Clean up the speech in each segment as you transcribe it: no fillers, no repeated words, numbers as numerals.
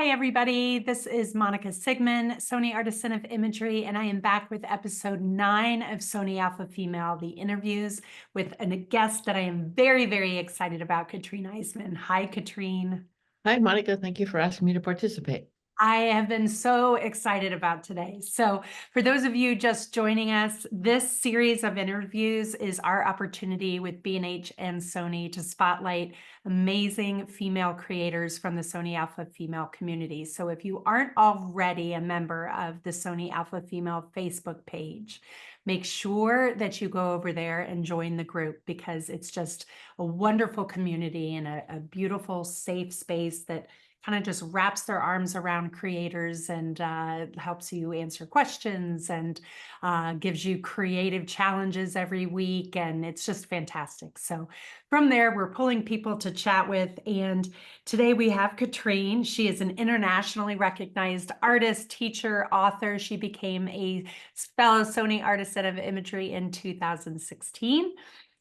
Hi, everybody. This is Monica Sigmon, Sony Artisan of Imagery, and I am back with episode 9 of Sony Alpha Female, the interviews with a guest that I am very, very excited about, Katrin Eismann. Hi, Katrin. Hi, Monica. Thank you for asking me to participate. I have been so excited about today. So for those of you just joining us, this series of interviews is our opportunity with B&H and Sony to spotlight amazing female creators from the Sony Alpha Female community. So if you aren't already a member of the Sony Alpha Female Facebook page, make sure that you go over there and join the group, because it's just a wonderful community and a beautiful, safe space that kind of just wraps their arms around creators and helps you answer questions and gives you creative challenges every week. And it's just fantastic. So from there, we're pulling people to chat with. And today we have Katrin. She is an internationally recognized artist, teacher, author. She became a fellow Sony Artisan of Imagery in 2016.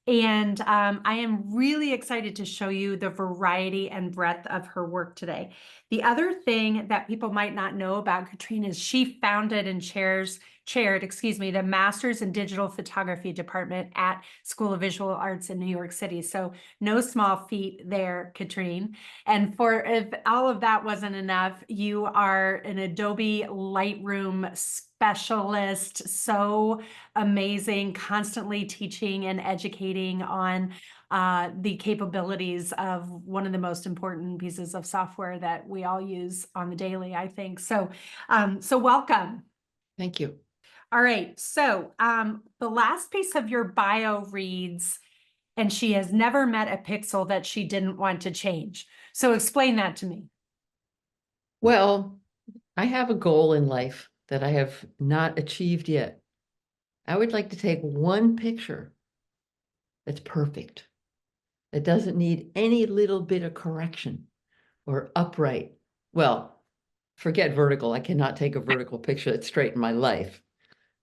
And I am really excited to show you the variety and breadth of her work today. The other thing that people might not know about Katrin is she founded and chaired, the Masters in Digital Photography department at School of Visual Arts in New York City. So no small feat there, Katrin. And for if all of that wasn't enough, you are an Adobe Lightroom specialist, so amazing, constantly teaching and educating on the capabilities of one of the most important pieces of software that we all use on the daily, I think. So, so welcome. Thank you. All right. So the last piece of your bio reads, and she has never met a pixel that she didn't want to change. So explain that to me. Well, I have a goal in life that I have not achieved yet. I would like to take one picture that's perfect, that doesn't need any little bit of correction or upright. Well, forget vertical. I cannot take a vertical picture that's straight in my life.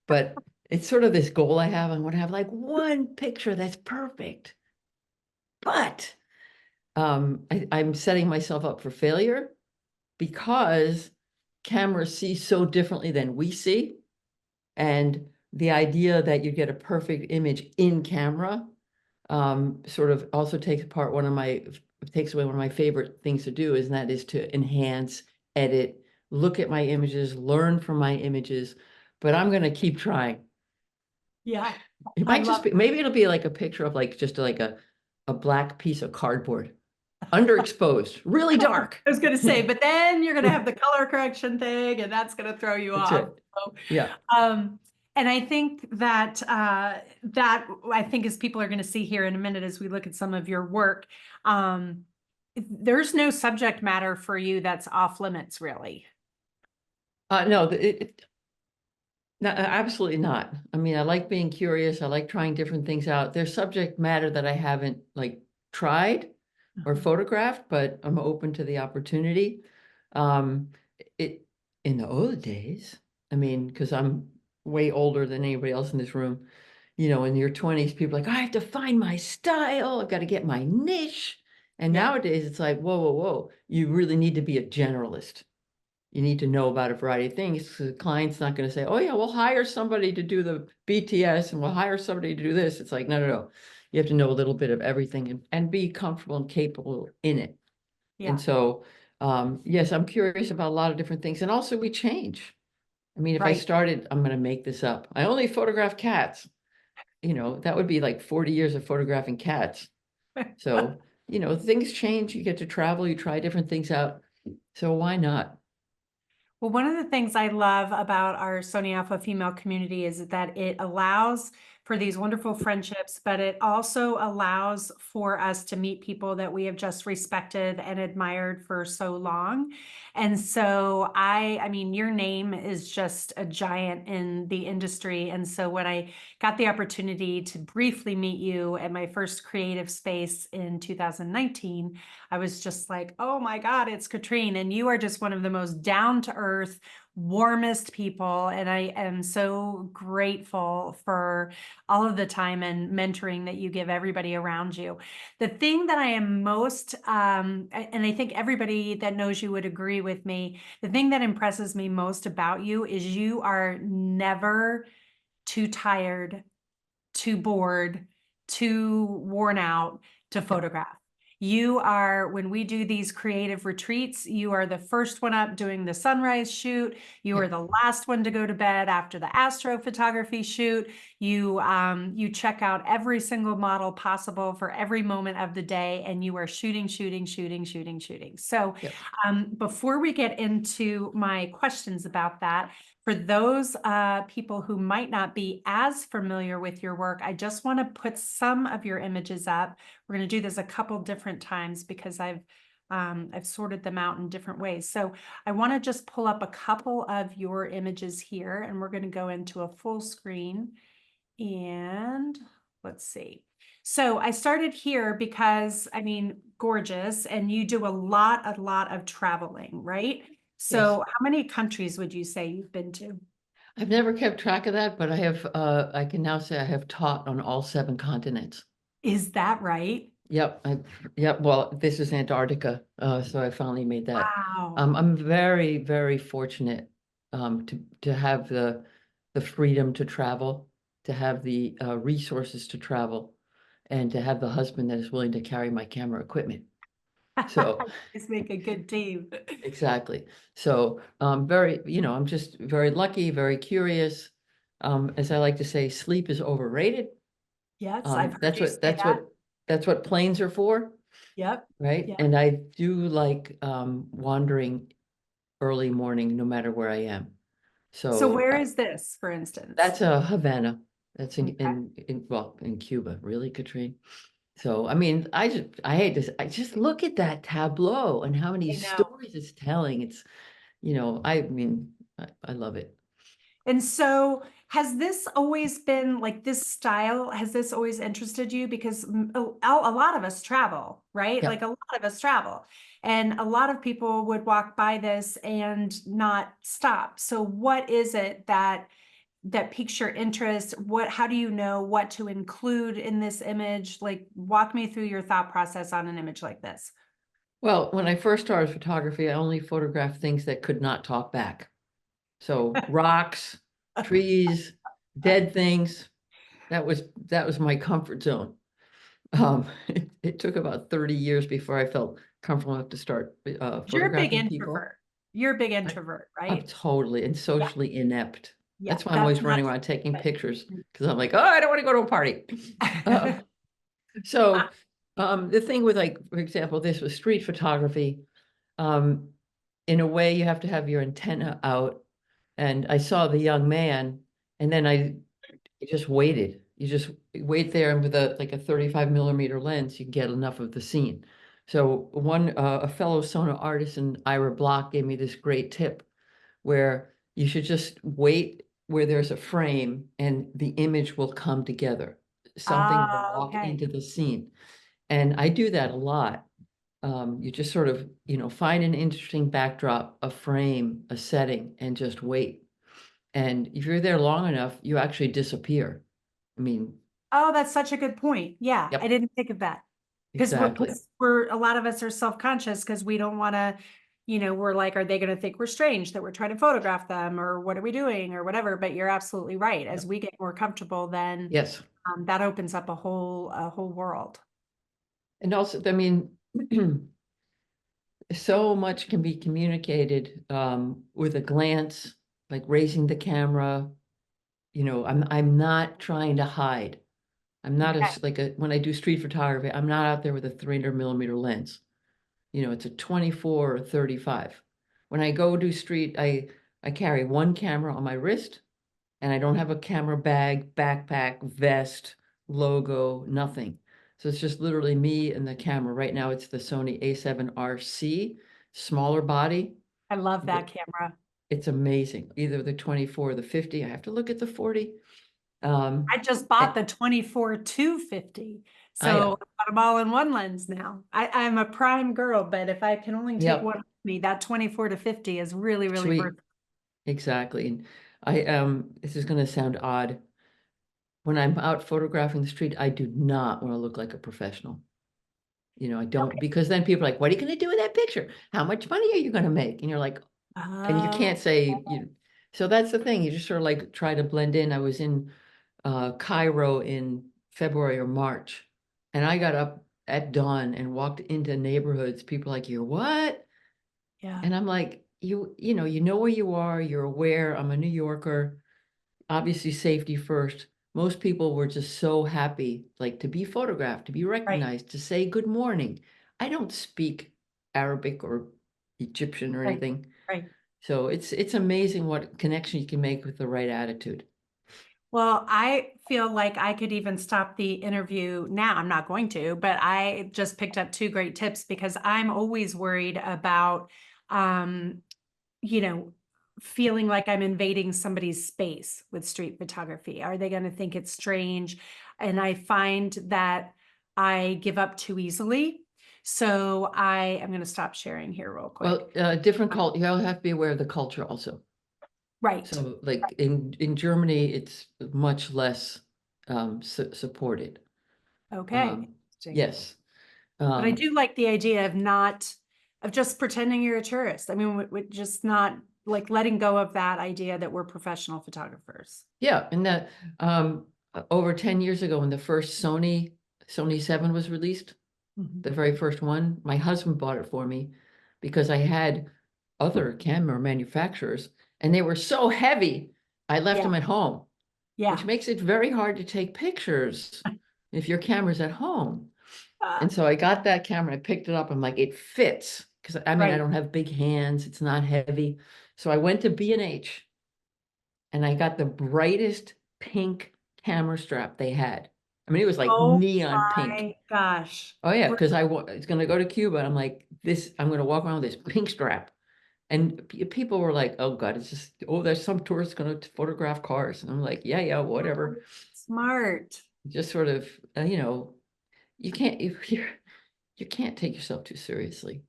But it's sort of this goal I have. I want to have like one picture that's perfect. But I'm setting myself up for failure because cameras see so differently than we see. And the idea that you get a perfect image in camera sort of also takes away one of my favorite things to do, and that is to enhance, edit, look at my images, learn from my images. But I'm going to keep trying. Yeah. It might just be, maybe it'll be like a picture of like just like a black piece of cardboard, underexposed, really dark. I was going to say, but then you're going to have the color correction thing, and that's going to throw you off. Right. So, yeah. And I think that I think as people are going to see here in a minute, as we look at some of your work, there's no subject matter for you that's off limits, really. No, no, absolutely not. I mean, I like being curious. I like trying different things out. There's subject matter that I haven't like tried or photographed, but I'm open to the opportunity. In the old days, I mean, because I'm way older than anybody else in this room, you know, in your 20s, people are like, I have to find my style. I've got to get my niche. And nowadays it's like, whoa, whoa, whoa. You really need to be a generalist. You need to know about a variety of things. The client's not going to say, oh yeah, we'll hire somebody to do the BTS and we'll hire somebody to do this. It's like, no, no, no. You have to know a little bit of everything and be comfortable and capable in it. Yeah. And so, yes, I'm curious about a lot of different things. And also we change. I mean, if I started, I'm going to make this up. I only photograph cats. You know, that would be like 40 years of photographing cats. So, you know, things change. You get to travel, you try different things out. So why not? Well, one of the things I love about our Sony Alpha Female community is that it allows for these wonderful friendships, but it also allows for us to meet people that we have just respected and admired for so long. And so I mean, your name is just a giant in the industry. And so when I got the opportunity to briefly meet you at my first creative space in 2019, I was just like, oh my God, it's Katrin. And you are just one of the most down to earth, warmest people, and I am so grateful for all of the time and mentoring that you give everybody around you. The thing that I am most, and I think everybody that knows you would agree with me, the thing that impresses me most about you is you are never too tired, too bored, too worn out to photograph. You are, when we do these creative retreats, you are the first one up doing the sunrise shoot. You are the last one to go to bed after the astrophotography shoot. You check out every single model possible for every moment of the day, and you are shooting. So before we get into my questions about that, for those people who might not be as familiar with your work, I just want to put some of your images up. We're going to do this a couple different times because I've sorted them out in different ways. So I want to just pull up a couple of your images here, and we're going to go into a full screen. And let's see. So I started here because, I mean, gorgeous, and you do a lot of traveling, right? So how many countries would you say you've been to? I've never kept track of that, but I have, I can now say I have taught on all 7 continents. Is that right? Yep, well, this is Antarctica, so I finally made that. Wow. I'm very, very fortunate to have the freedom to travel, to have the resources to travel, and to have the husband that is willing to carry my camera equipment. So Just make a good team. exactly. So very, I'm just very lucky, very curious. As I like to say, sleep is overrated. Yes, I've heard That's you what say that. that's what planes are for, Yep. right? Yep. And I do like wandering early morning, no matter where I am. So where So is this, for instance? that's Havana. That's Okay. in Cuba, really, Katrin? So I mean, I hate this. I just look at that tableau and how many I know. stories it's telling. It's, I mean, I love it. And so has this always been like this style? Has this always interested you? Because a lot of us travel, right? Yeah. Like a lot of us travel. And a lot of people would walk by this and not stop. So what is it that piques your interest? How do you know what to include in this image? Like, walk me through your thought process on an image like this. Well, when I first started photography, I only photographed things that could not talk back. So rocks, trees, dead things. That was my comfort zone. It took about 30 years before I felt comfortable enough to start You're a big photographing people. introvert. You're a big I- introvert, I'm right? totally and Yeah. socially inept. Yeah. That's why I'm always running around taking pictures because I'm like, oh, I don't want to go to a party. So the thing with, like, for example, this was street photography. Um, in a way, you have to have your antenna out. And I saw the young man, and then I just waited. You just wait there, and with a 35 millimeter lens, you can get enough of the scene. So a fellow Sony Artisan, Ira Block, gave me this great tip where you should just wait where there's a frame and the image will come together. Something will walk Okay. into the scene. And I do that a lot. You just sort of, find an interesting backdrop, a frame, a setting, and just wait. And if you're there long enough, you actually disappear. I mean, Oh, that's such a good point. Yeah, I yep, didn't think of that. Because exactly. we're a lot of us are self-conscious because we don't want to, we're like, are they going to think we're strange that we're trying to photograph them, or what are we doing, or whatever? But you're absolutely right. As we get more comfortable, then Yes. that opens up a whole world. And also, I mean, so much can be communicated with a glance, like raising the camera. I'm not trying to hide. I'm not when I do street photography, I'm not out there with a 300 millimeter lens. It's a 24 or 35. When I go do street, I carry one camera on my wrist, and I don't have a camera bag, backpack, vest, logo, nothing. So it's just literally me and the camera. Right now it's the Sony A7RC, smaller body. I love that camera. It's amazing. Either the 24 or the 50. I have to look at the 40. I just bought the 24-250. So I've got them all in one lens now. I'm a prime girl, but if I can only take one with me, that 24-50 is really, really Sweet. worth it. exactly. And this is going to sound odd. When I'm out photographing the street, I do not want to look like a professional. I don't, Okay. because then people are like, what are you going to do with that picture? How much money are you going to make? And you're like, and you Oh, can't say, so that's the thing. You just sort of like try to blend in. I was in Cairo in February or March, and I got up at dawn and walked into neighborhoods. People like, you're what? yeah, And I'm like, you know where you are, you're aware. I'm a New Yorker, obviously safety first. Most people were just so happy, like to be photographed, to be right, recognized, to say good morning. I don't speak Arabic or Egyptian or right, anything. right. So it's amazing what connection you can make with the right attitude. Well, I feel like I could even stop the interview now. I'm not going to, but I just picked up two great tips because I'm always worried about, um, you know, feeling like I'm invading somebody's space with street photography. Are they going to think it's strange? And I find that I give up too easily. So I am going to stop sharing here real quick. Well, different culture, you have to be aware of the culture also. Right. So like in Germany, it's much less supported. Okay. Um, Interesting. yes. But I Um, do like the idea of not, of just pretending you're a tourist. I mean, with just not like letting go of that idea that we're professional photographers. yeah, and that over 10 years ago when the first Sony 7 was released, Mhm. the very first one, my husband bought it for me because I had other camera manufacturers and they were so heavy, I left Yeah, them at home, which yeah. makes it very hard to take pictures if your camera's at home. Uh, And so I got that camera, I picked it up, I'm like, it fits. Because I mean, I right. don't have big hands, it's not heavy. So I went to B&H and I got the brightest pink camera strap they had. I mean, it was like Oh neon pink. my gosh. Oh yeah, Br- because it's gonna go to Cuba. I'm like, I'm gonna walk around with this pink strap. And people were like, oh God, it's just, oh, there's some tourists gonna photograph cars. And I'm like, yeah, yeah, whatever. Smart. Just sort of, you can't, you can't take yourself too seriously.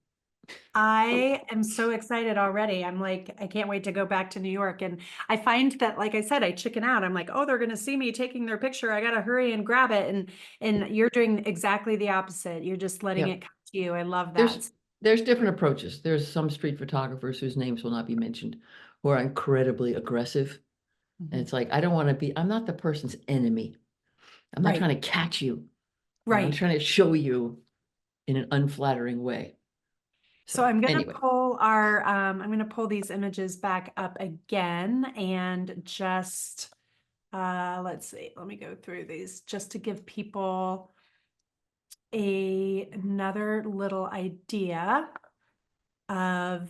I am so excited already. I'm like, I can't wait to go back to New York. And I find that, like I said, I chicken out. I'm like, oh, they're gonna see me taking their picture. I gotta hurry and grab it. And you're doing exactly the opposite. You're just letting Yeah. it come to you. I love There's that. there's different approaches. There's some street photographers whose names will not be mentioned who are incredibly aggressive. And Mhm. it's like, I don't want to be, I'm not the person's enemy. I'm not Right, trying to catch you. I'm right. trying to show you in an unflattering way. So So anyway, I'm gonna pull these images back up again and just, let's see, let me go through these just to give people another little idea of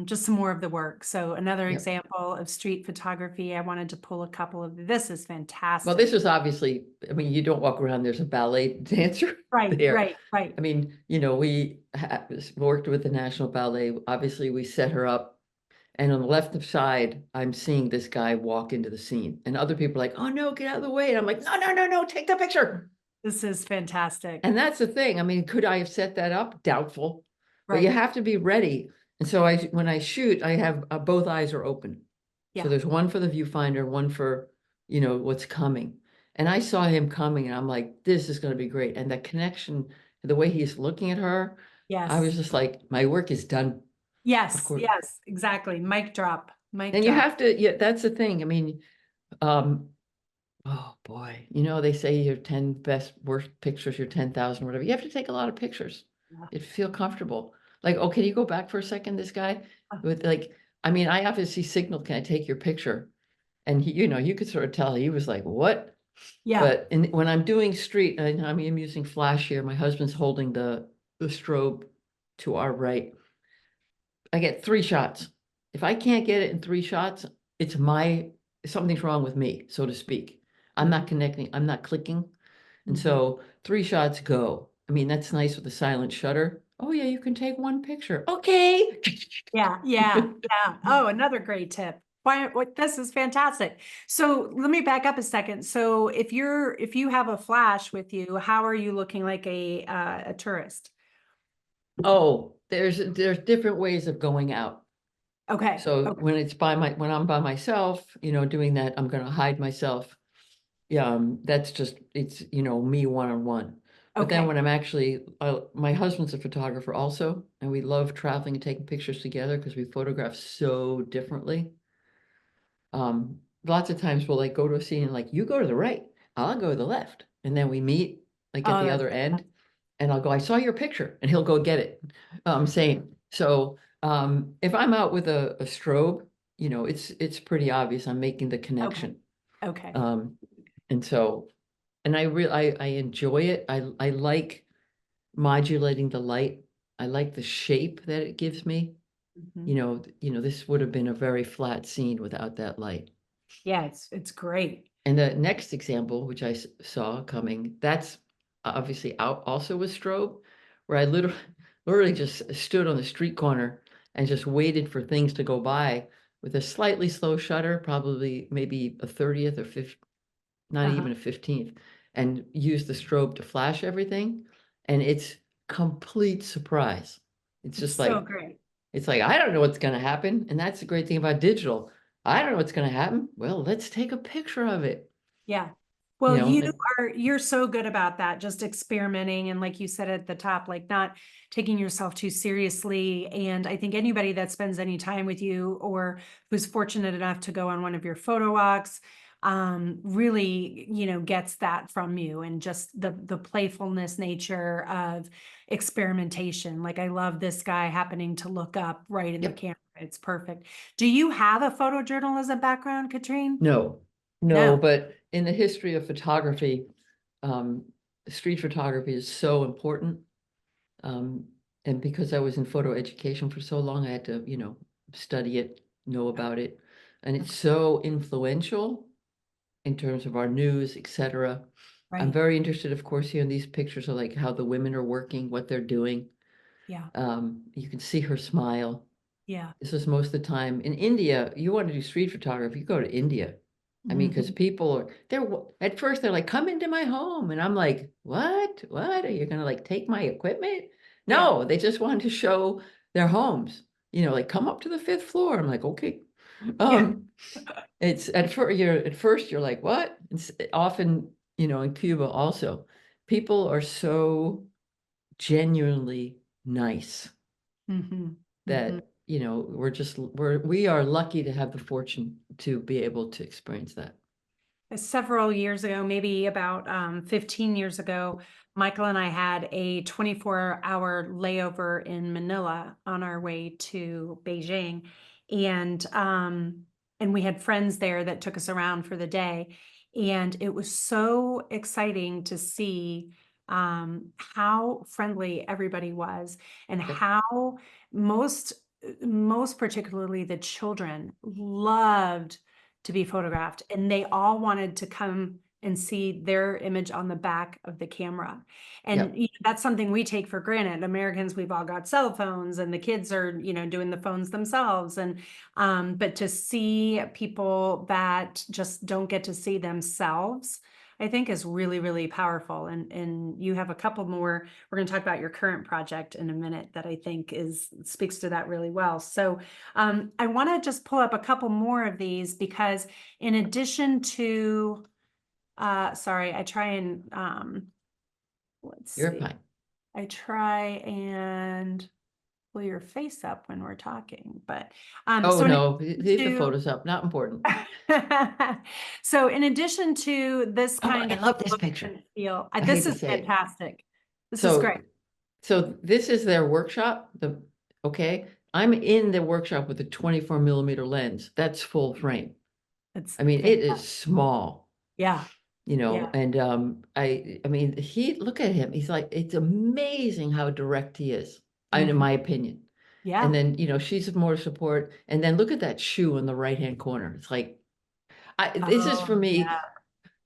just some more of the work. So another yep. example of street photography. I wanted to pull a couple of, this is Well, this fantastic. was obviously, I mean, you don't walk around, there's a ballet dancer Right, there. right, right. I mean, we worked with the National Ballet. Obviously, we set her up. And on the left side, I'm seeing this guy walk into the scene. And other people are like, oh no, get out of the way. And I'm like, no, no, no, no, take the picture. This is fantastic. And that's the thing. I mean, could I have set that up? Doubtful. But you Right. have to be ready. And so when I shoot, I have both eyes are open. So Yeah. there's one for the viewfinder, one for, what's coming. And I saw him coming and I'm like, this is going to be great. And that connection, the way he's looking at her, I was Yes. just like, my work is done. Of Yes. course. Yes. Exactly. Mic drop. Mic And you drop. have to, yeah, that's the thing. I mean, um, oh boy, they say your 10 best worst pictures, your 10,000, whatever. You have to take a lot of pictures. Yeah. You feel comfortable. Like, oh, can you go back for a second, this guy? Oh, With like, I mean, I obviously signaled, can I take your picture? And he, you could sort of tell he was like, what? yeah. But when I'm doing street, I mean, I'm using flash here. My husband's holding the strobe to our right. I get 3 shots. If I can't get it in 3 shots, it's something's wrong with me, so to speak. I'm not Mhm. connecting, I'm not clicking. And Mhm. so 3 shots go. I mean, that's nice with the silent shutter. Oh yeah, you can take one picture. Okay. Yeah. Yeah. Yeah. Oh, another great tip. Why, what, this is fantastic. So let me back up a second. So if you have a flash with you, how are you looking like a tourist? Oh, there's different ways of going out. Okay. So Okay. when when I'm by myself, doing that, I'm gonna hide myself. Yeah, that's just, it's, me one-on-one. But then Okay. when I'm actually, my husband's a photographer also, and we love traveling and taking pictures together because we photograph so differently. Lots of times we'll like go to a scene and like, you go to the right, I'll go to the left. And then we meet like at Oh, the that's other end, and I'll go, I saw your picture, and he'll go get it. Same. So, if I'm out with a strobe, it's pretty obvious I'm making the okay. connection. Okay. Um, and so, and I enjoy it. I like modulating the light. I like the shape that it gives me. Mhm. This would have been a very flat scene without that light. Yeah, it's great. And the next example, which I saw coming, that's obviously out also with strobe, where I literally just stood on the street corner and just waited for things to go by with a slightly slow shutter, probably maybe a 30th or 50, not Uh-huh. even a 15th, and used the strobe to flash everything. And it's complete surprise. It's It's just so like, great. I don't know what's going to happen. And that's the great thing about digital. I don't know what's going to happen. Well, let's take a picture of it. Yeah. You Well, know, and you're so good about that, just experimenting and like you said at the top, like not taking yourself too seriously. And I think anybody that spends any time with you or who's fortunate enough to go on one of your photo walks, really, gets that from you and just the playfulness nature of experimentation. Like I love this guy happening to look up right in the yep. camera. It's perfect. Do you have a photojournalism background, Katrine? No, no, No. but in the history of photography, um, street photography is so important. Um, and because I was in photo education for so long, I had to, study it, know about it. And it's so influential in terms of our news, etc. I'm Right. very interested, of course, here in these pictures of like how the women are working, what they're doing. Yeah. You can see her smile. Yeah. This is most of the time in India. You want to do street photography, you go to India. I mean, because Mhm. people are at first they're like, come into my home. And I'm like, what? What? Are you gonna like take my equipment? Yeah. No, they just want to show their homes, like come up to the 5th floor. I'm like, okay. Yeah. Um, it's at first you're like, what? It's often, in Cuba also, people are so genuinely nice Mhm. Mhm. that, we are lucky to have the fortune to be able to experience that. Several years ago, maybe about 15 years ago, Michael and I had a 24-hour layover in Manila on our way to Beijing. And we had friends there that took us around for the day. And it was so exciting to see how friendly everybody was and Yep. how most most particularly the children loved to be photographed, and they all wanted to come and see their image on the back of the camera. And Yep. that's something we take for granted. Americans, we've all got cell phones and the kids are, doing the phones themselves. And but to see people that just don't get to see themselves, I think is really, really powerful. And you have a couple more. We're going to talk about your current project in a minute that I think speaks to that really well. So I want to just pull up a couple more of these because in addition to, sorry, I try and, let's You're see, fine. I try and pull your face up when we're talking, but, Oh, so in no, addition leave the to, photos up. Not important. so in addition to this Oh, kind I of love this look picture. and feel, I hate this to is say it. fantastic. This is So, great. so this is their workshop. Okay. I'm in the workshop with a 24 mm lens. That's full frame. It's I mean, it is fantastic. small. Yeah. Yeah. And I mean, look at him. He's like, it's amazing how direct he is, in Mhm. my opinion. And Yeah. then, she's more support. And then look at that shoe in the right-hand corner. It's like, this is for Oh, me. yeah.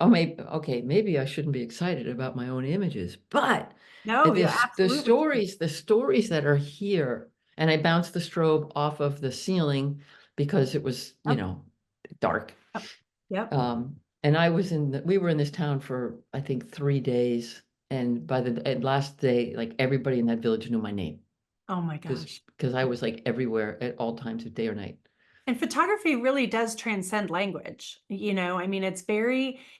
Oh, maybe I shouldn't be excited about my own images, but No, you absolutely should. the stories that are here, and I bounced the strobe off of the ceiling because it was, Yep. dark. Yep. Yep. And we were in this town for, I think, 3 days. And by the last day, like everybody in that village knew my name. Oh my gosh. because I was like everywhere at all times of day or night. And photography really does transcend language. I mean, it's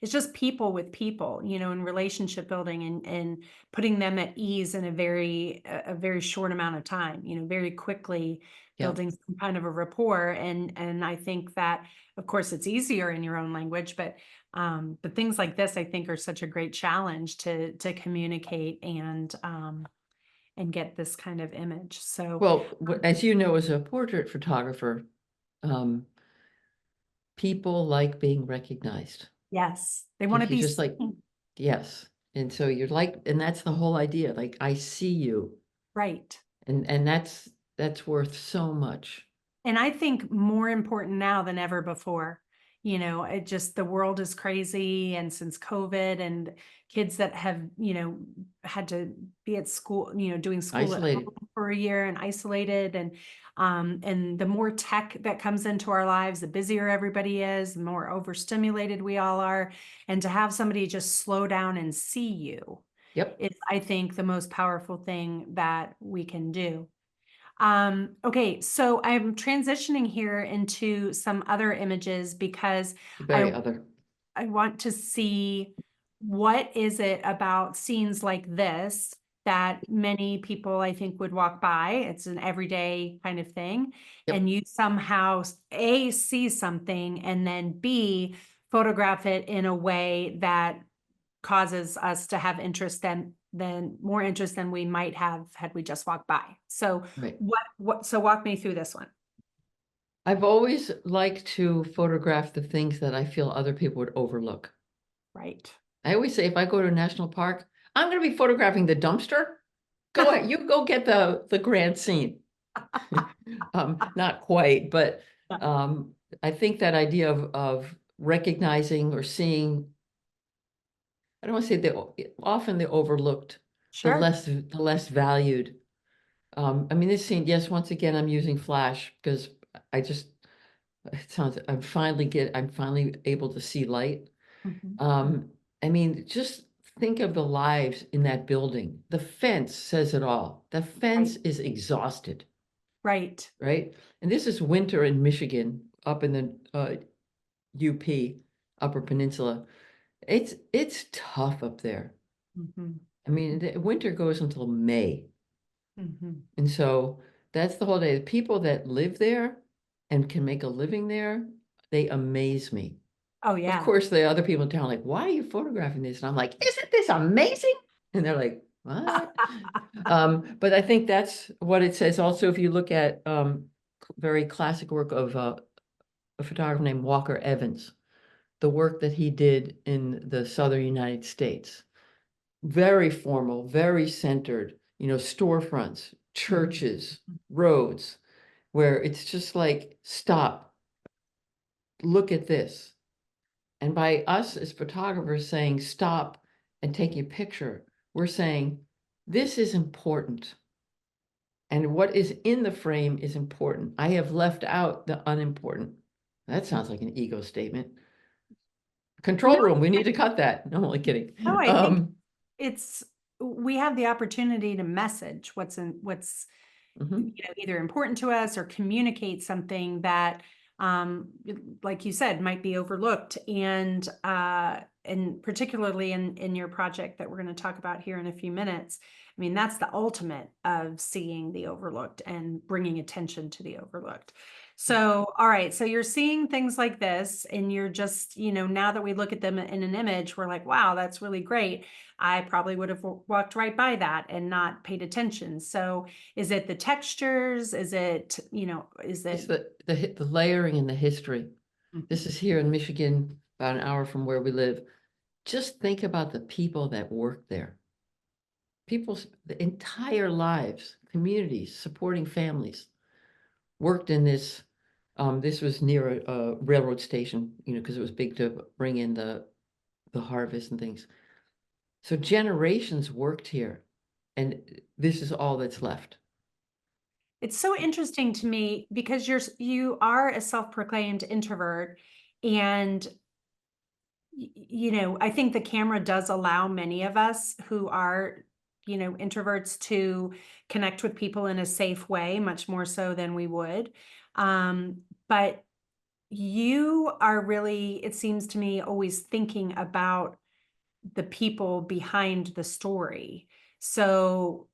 just people with people, and relationship building and putting them at ease in a very short amount of time, very quickly Yeah. building some kind of a rapport. And I think that, of course, it's easier in your own language, but things like this, I think, are such a great challenge to communicate and get this kind of image. So Well, as you know, as a portrait photographer, um, people like being recognized. yes, they want to If you be just like, seen. yes. And so you're like, and that's the whole idea. Like, I see you. Right. And that's worth so much. And I think more important now than ever before. The world is crazy. And since COVID and kids that have, had to be at school, doing school at Isolated. home for a year and isolated. And the more tech that comes into our lives, the busier everybody is, the more overstimulated we all are. And to have somebody just slow down and see you Yep. is, I think, the most powerful thing that we can do. Okay, so I'm transitioning here into some other images because Very I other. I want to see what is it about scenes like this that many people I think would walk by. It's an everyday kind of thing. Yep. And you somehow A, see something, and then B, photograph it in a way that causes us to have interest than more interest than we might have had we just walked by. So Right. so walk me through this one. I've always liked to photograph the things that I feel other people would overlook. Right. I always say if I go to a national park, I'm going to be photographing the dumpster. Go ahead, you go get the grand scene. Not quite, but I think that idea of recognizing or seeing, I don't want to say often the overlooked, the Sure. less valued. I mean, this scene, yes, once again, I'm using flash because I just, it sounds, I'm finally able to see light. Mhm. I mean, just think of the lives in that building. The fence says it all. The fence Right. is exhausted, Right. right? And this is winter in Michigan, up in the UP, Upper Peninsula. It's tough up there. Mhm. I mean, the winter goes until May. Mhm. And so that's the whole day. The people that live there and can make a living there, they amaze me. Oh Of yeah. course, the other people in town are like, why are you photographing this? And I'm like, isn't this amazing? And they're like, what? But I think that's what it says. Also, if you look at very classic work of a photographer named Walker Evans, the work that he did in the southern United States, very formal, very centered, storefronts, churches, roads, where it's just like, stop, look at this. And by us as photographers saying stop and taking a picture, we're saying this is important. And what is in the frame is important. I have left out the unimportant. That sounds like an ego statement. Control No, room, we need to cut that. No, I'm only kidding. no, I think it's we have the opportunity to message what's Mhm. either important to us or communicate something that um like you said might be overlooked and particularly in your project that we're going to talk about here in a few minutes. I mean, that's the ultimate of seeing the overlooked and bringing attention to the overlooked. So all right, so you're seeing things like this and you're just, now that we look at them in an image, we're like, wow, that's really great. I probably would have walked right by that and not paid attention. So is it the textures? Is it, is It's it? the layering and the history. This Mhm. is here in Michigan, about an hour from where we live. Just think about the people that work there. People's entire lives, communities, supporting families, worked in this. This was near a railroad station, because it was big to bring in the harvest and things. So generations worked here, and this is all that's left. It's so interesting to me because you are a self-proclaimed introvert and I think the camera does allow many of us who are, introverts to connect with people in a safe way, much more so than we would. But you are really, it seems to me, always thinking about the people behind the story. So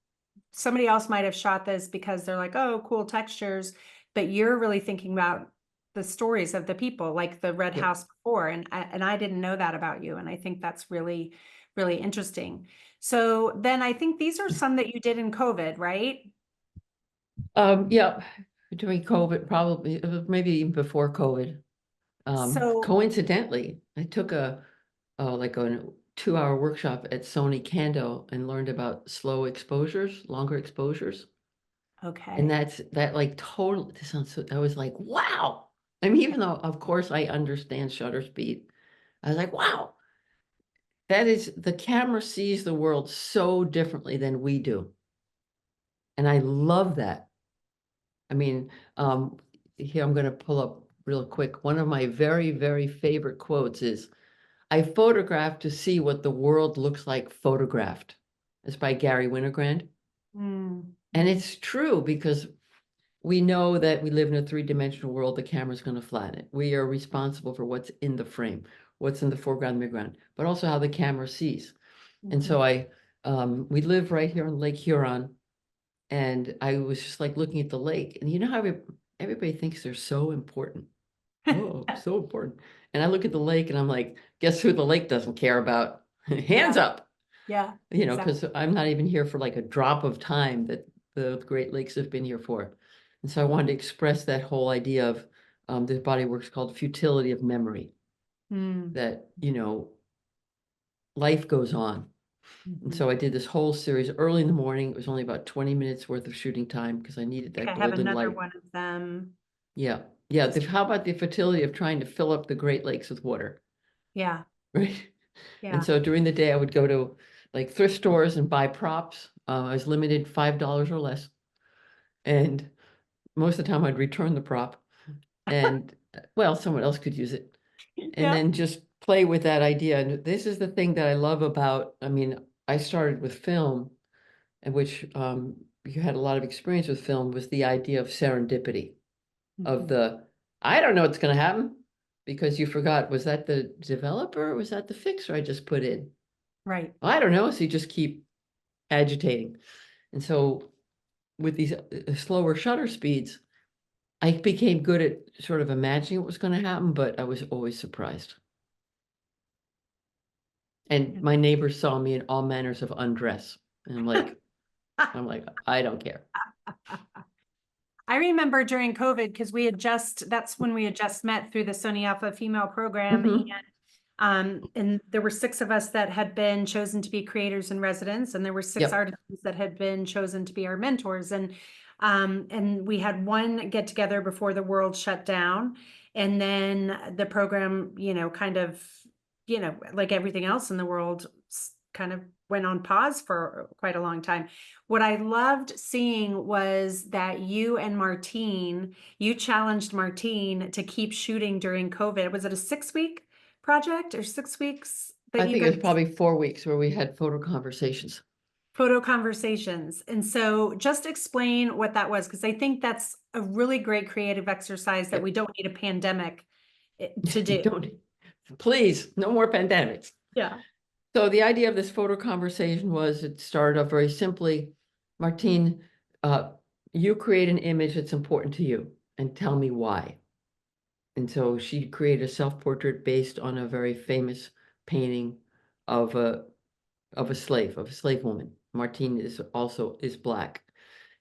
somebody else might have shot this because they're like, oh, cool textures, but you're really thinking about the stories of the people, like the red Yep. house before. And I didn't know that about you. And I think that's really, really interesting. So then I think these are some that you did in COVID, right? Yeah, during COVID, probably, maybe even before COVID. So, Coincidentally, I took like a 2-hour workshop at Sony Cando and learned about slow exposures, longer exposures. And okay. that like totally, this sounds so, I was like, wow. I mean, even though of course I understand shutter speed, I was like, wow, that is, the camera sees the world so differently than we do. And I love that. I mean, here I'm going to pull up real quick. One of my very, very favorite quotes is, I photograph to see what the world looks like photographed. It's by Gary Winogrand. Mm, And it's true because we know that we live in a three-dimensional world. The camera's going to flatten it. We are responsible for what's in the frame, what's in the foreground, midground, but also how the camera sees. And mhm. so we live right here on Lake Huron, and I was just like looking at the lake, and you know how everybody thinks they're so important. Oh, so important. And I look at the lake and I'm like, guess who the lake doesn't care about? Hands Yeah, up, yeah, exactly. because I'm not even here for like a drop of time that the Great Lakes have been here for. And so I wanted to express that whole idea of this body work's called futility of memory, Mm, that, life goes on. And mhm. so I did this whole series early in the morning. It was only about 20 minutes worth of shooting time because I needed I think that I have golden another light. one of them. Yeah. Yeah. How about the fertility of trying to fill up the Great Lakes with water? Yeah, Right. And yeah. so during the day, I would go to like thrift stores and buy props. I was limited $5 or less. And most of the time I'd return the prop and well, someone else could use it. And Yeah. then just play with that idea. And this is the thing that I love about, I mean, I started with film, and which you had a lot of experience with film, was the idea of serendipity, of Mhm. the, I don't know what's going to happen because you forgot, was that the developer or was that the fixer I just put in? Right. I don't know. So you just keep agitating. And so with these slower shutter speeds, I became good at sort of imagining what was going to happen, but I was always surprised. And my neighbors saw me in all manners of undress. And I'm like, I don't care. I remember during COVID, because that's when we had just met through the Sony Alpha Female program. Mhm. And there were 6 of us that had been chosen to be creators in residence, and there were 6 Yep. artisans that had been chosen to be our mentors. And we had one get together before the world shut down. And then the program, kind of, like everything else in the world, kind of went on pause for quite a long time. What I loved seeing was that you challenged Martine to keep shooting during COVID. Was it a 6-week project or 6 weeks that I you think it was guys probably 4 weeks where we had photo conversations. photo conversations? And so just explain what that was, because I think that's a really great creative exercise that we Yep. don't need a pandemic to do. Don't, please, no more pandemics. Yeah. So the idea of this photo conversation was, it started off very simply, Martine, you create an image that's important to you and tell me why. And so she created a self-portrait based on a very famous painting of a slave woman. Martine is black.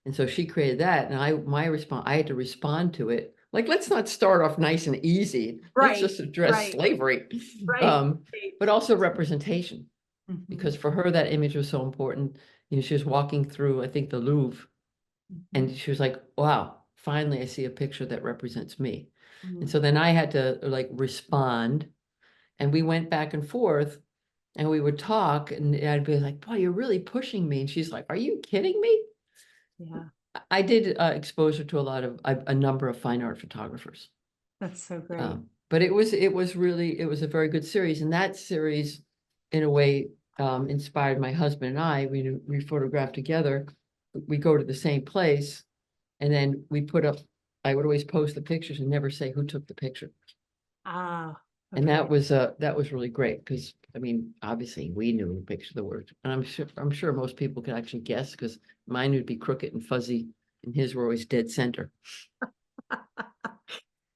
And so she created that. And I had to respond to it. Like, let's not start off nice and easy. Let's Right, just address right, slavery. right. Um, but also representation, Mhm, because for her, that image was so important. She was walking through, I think, the Louvre, mhm, and she was like, wow, finally I see a picture that represents me. And mhm. so then I had to like respond, and we went back and forth, and we would talk, and I'd be like, boy, you're really pushing me. And she's like, are you kidding me? Yeah, I did exposure to a number of fine art photographers. that's so great. But it was a very good series. And that series, in a way, inspired my husband and I, we photograph together. We go to the same place and then we put up, I would always post the pictures and never say who took the picture. Ah, And okay. that was really great because I mean, obviously we knew the picture the words. And I'm sure most people could actually guess because mine would be crooked and fuzzy and his were always dead center.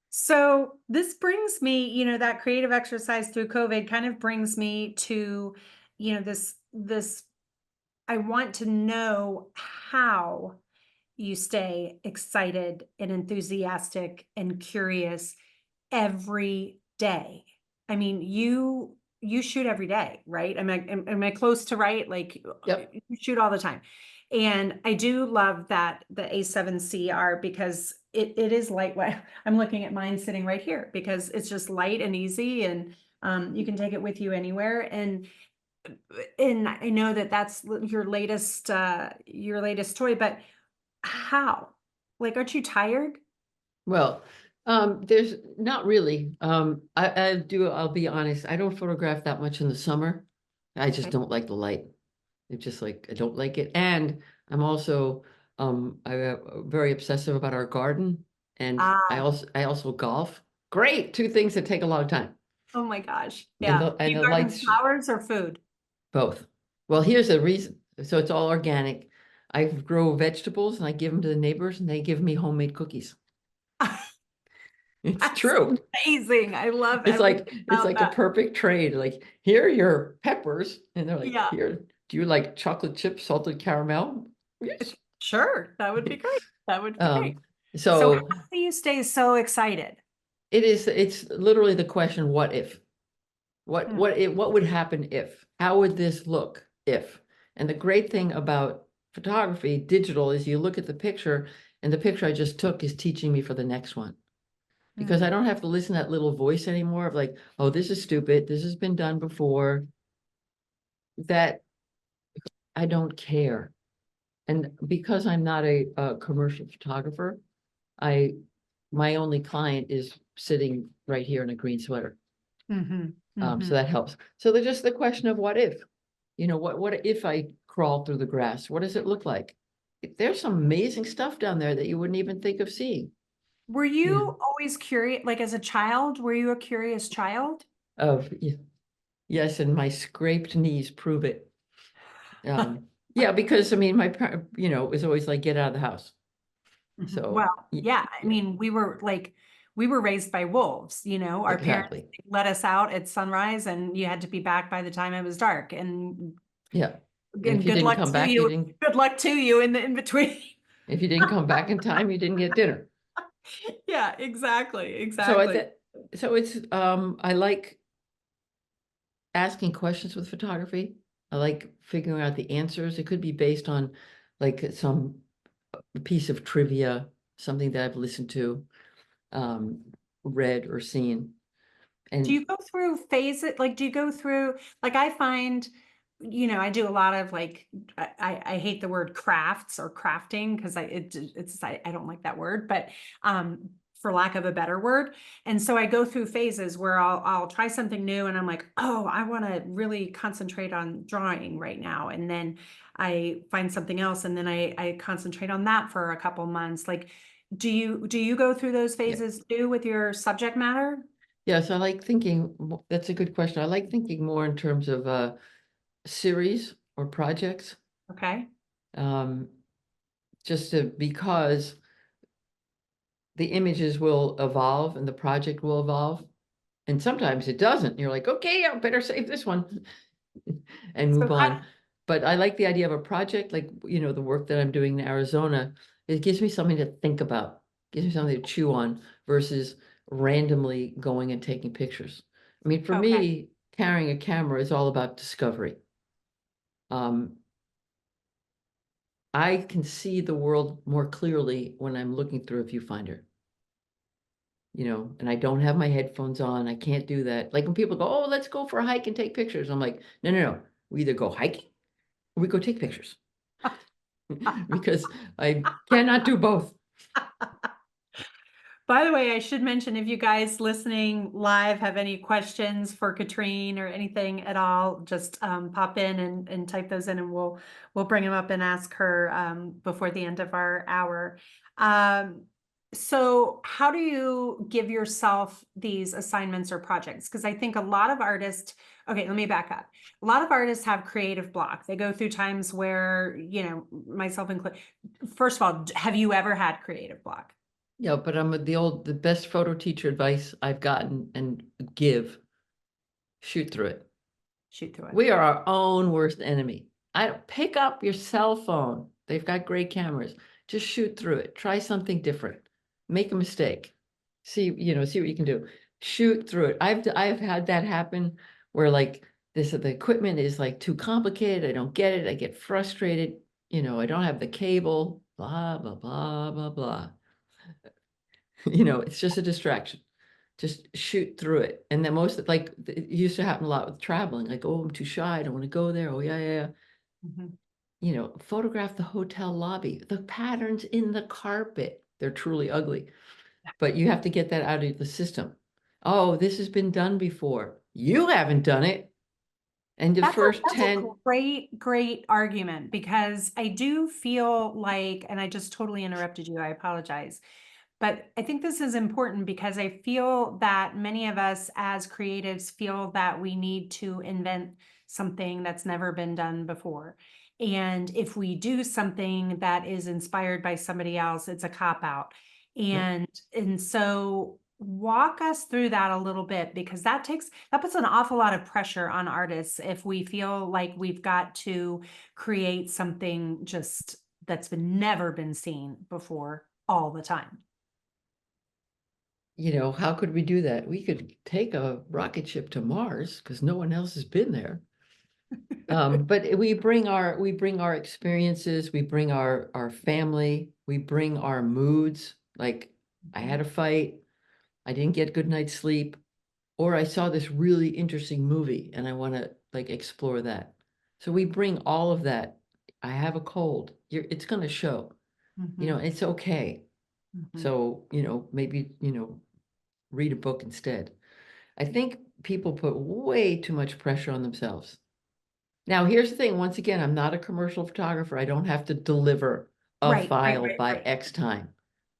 So this brings me, that creative exercise through COVID kind of brings me to, this, I want to know how you stay excited and enthusiastic and curious every day. I mean, you shoot every day, right? Am I close to right? Like Yep. you shoot all the time. And I do love that the A7CR because it is lightweight. I'm looking at mine sitting right here because it's just light and easy and you can take it with you anywhere. And I know that that's your latest toy, but how? Like, aren't you tired? Well, there's not really. I'll be honest, I don't photograph that much in the summer. I just Okay. don't like the light. It's just like, I don't like it. And I'm also, very obsessive about our garden. And Ah, I also golf. Great, two things that take a lot of time. oh my gosh. And Yeah. Do and you the garden lights, flowers or food? both. Well, here's the reason. So it's all organic. I grow vegetables and I give them to the neighbors and they give me homemade cookies. It's That's true. amazing. I love It's everything it's about like a that. perfect trade. Like, here are your peppers. And they're like, Yeah, here, do you like chocolate chip salted caramel? Yes. sure. That would be great. That would be great. Um, So how so do you stay so excited? it's literally the question, what if? Hmm. What would happen if? How would this look if? And the great thing about photography, digital, is you look at the picture and the picture I just took is teaching me for the next one. Because Hmm. I don't have to listen to that little voice anymore of like, oh, this is stupid. This has been done before. That I don't care. And because I'm not a commercial photographer, I, my only client is sitting right here in a green sweater. Hmm. So Hmm. that helps. So there's just the question of what if, what if I crawl through the grass? What does it look like? There's some amazing stuff down there that you wouldn't even think of seeing. Were Yeah. you always curious, like as a child, were you a curious child? Of, yes, and my scraped knees prove it. Yeah, because I mean, my parent, is always like, get out of the house. Mhm. So, Well, yeah, I yeah, mean, we were raised by wolves, our parents exactly. let us out at sunrise and you had to be back by the time it was dark Yeah. And and if you didn't come back, good luck to you in the in between. if you didn't come back in time, you didn't get dinner. Yeah, exactly, So I exactly. think, so it's, I like asking questions with photography. I like figuring out the answers. It could be based on like some piece of trivia, something that I've listened to, um, read or seen. Do And you go through phases? Like, do you go through, like, I find, I do a lot of like, I hate the word crafts or crafting because I don't like that word, but for lack of a better word. And so I go through phases where I'll try something new and I'm like, oh, I want to really concentrate on drawing right now. And then I find something else and then I concentrate on that for a couple months. Like, do you go through those yeah, phases too with your subject matter? yeah, so I like thinking, that's a good question. I like thinking more in terms of series or projects. Okay. Um, because the images will evolve and the project will evolve. And sometimes it doesn't. You're like, okay, I better save this one and So move on. But I like the idea of a project, like, the work that I'm doing in Arizona. It gives me something to think about, gives me something to chew on versus randomly going and taking pictures. I mean, for okay. me, carrying a camera is all about discovery. Um, I can see the world more clearly when I'm looking through a viewfinder. And I don't have my headphones on. I can't do that. Like when people go, oh, let's go for a hike and take pictures. I'm like, no, no, no. We either go hiking or we go take pictures because I cannot do both. By the way, I should mention, if you guys listening live have any questions for Katrin or anything at all, just pop in and type those in, and we'll bring them up and ask her before the end of our hour. So how do you give yourself these assignments or projects? Because I think a lot of artists, okay, let me back up. A lot of artists have creative block. They go through times where, you know, myself included. First of all, have you ever had creative block? Yeah, but I'm the best photo teacher advice I've gotten and give, shoot through it. Shoot through it. We are our own worst enemy. Pick up your cell phone. They've got great cameras. Just shoot through it. Try something different. Make a mistake. See what you can do. Shoot through it. I've had that happen where like the equipment is like too complicated. I don't get it. I get frustrated. I don't have the cable, blah, blah, blah, blah, blah. It's just a distraction. Just shoot through it. And then it used to happen a lot with traveling. Like, oh, I'm too shy. I don't want to go there. Oh, yeah. Photograph the hotel lobby, the patterns in the carpet. They're truly ugly, but you have to get that out of the system. Oh, this has been done before. You haven't done it. And the first 10. A great argument, because I do feel like, and I just totally interrupted you, I apologize. But I think this is important because I feel that many of us as creatives feel that we need to invent something that's never been done before. And if we do something that is inspired by somebody else, it's a cop-out. And so walk us through that a little bit, because that puts an awful lot of pressure on artists if we feel like we've got to create something just that's never been seen before all the time. How could we do that? We could take a rocket ship to Mars because no one else has been there. But we bring our experiences, we bring our family, we bring our moods. Like, I had a fight, I didn't get a good night's sleep, or I saw this really interesting movie and I want to like explore that. So we bring all of that. I have a cold. It's going to show. It's okay. So, maybe, read a book instead. I think people put way too much pressure on themselves. Now, here's the thing. Once again, I'm not a commercial photographer. I don't have to deliver a file by X time.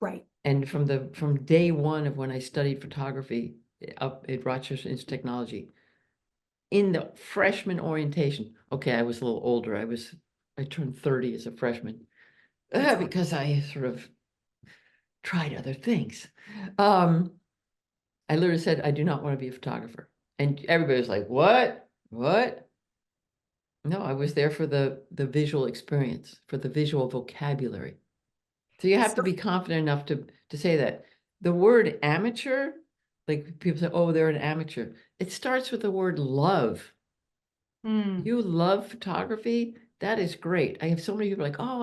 Right. And from day one of when I studied photography up at Rochester Institute of Technology, in the freshman orientation, okay, I was a little older. I turned 30 as a freshman because I sort of tried other things. I literally said, I do not want to be a photographer. And everybody was like, what? What? No, I was there for the visual experience, for the visual vocabulary. So you have to be confident enough to say that. The word amateur, like people say, oh, they're an amateur. It starts with the word love. You love photography? That is great. I have so many people like, oh,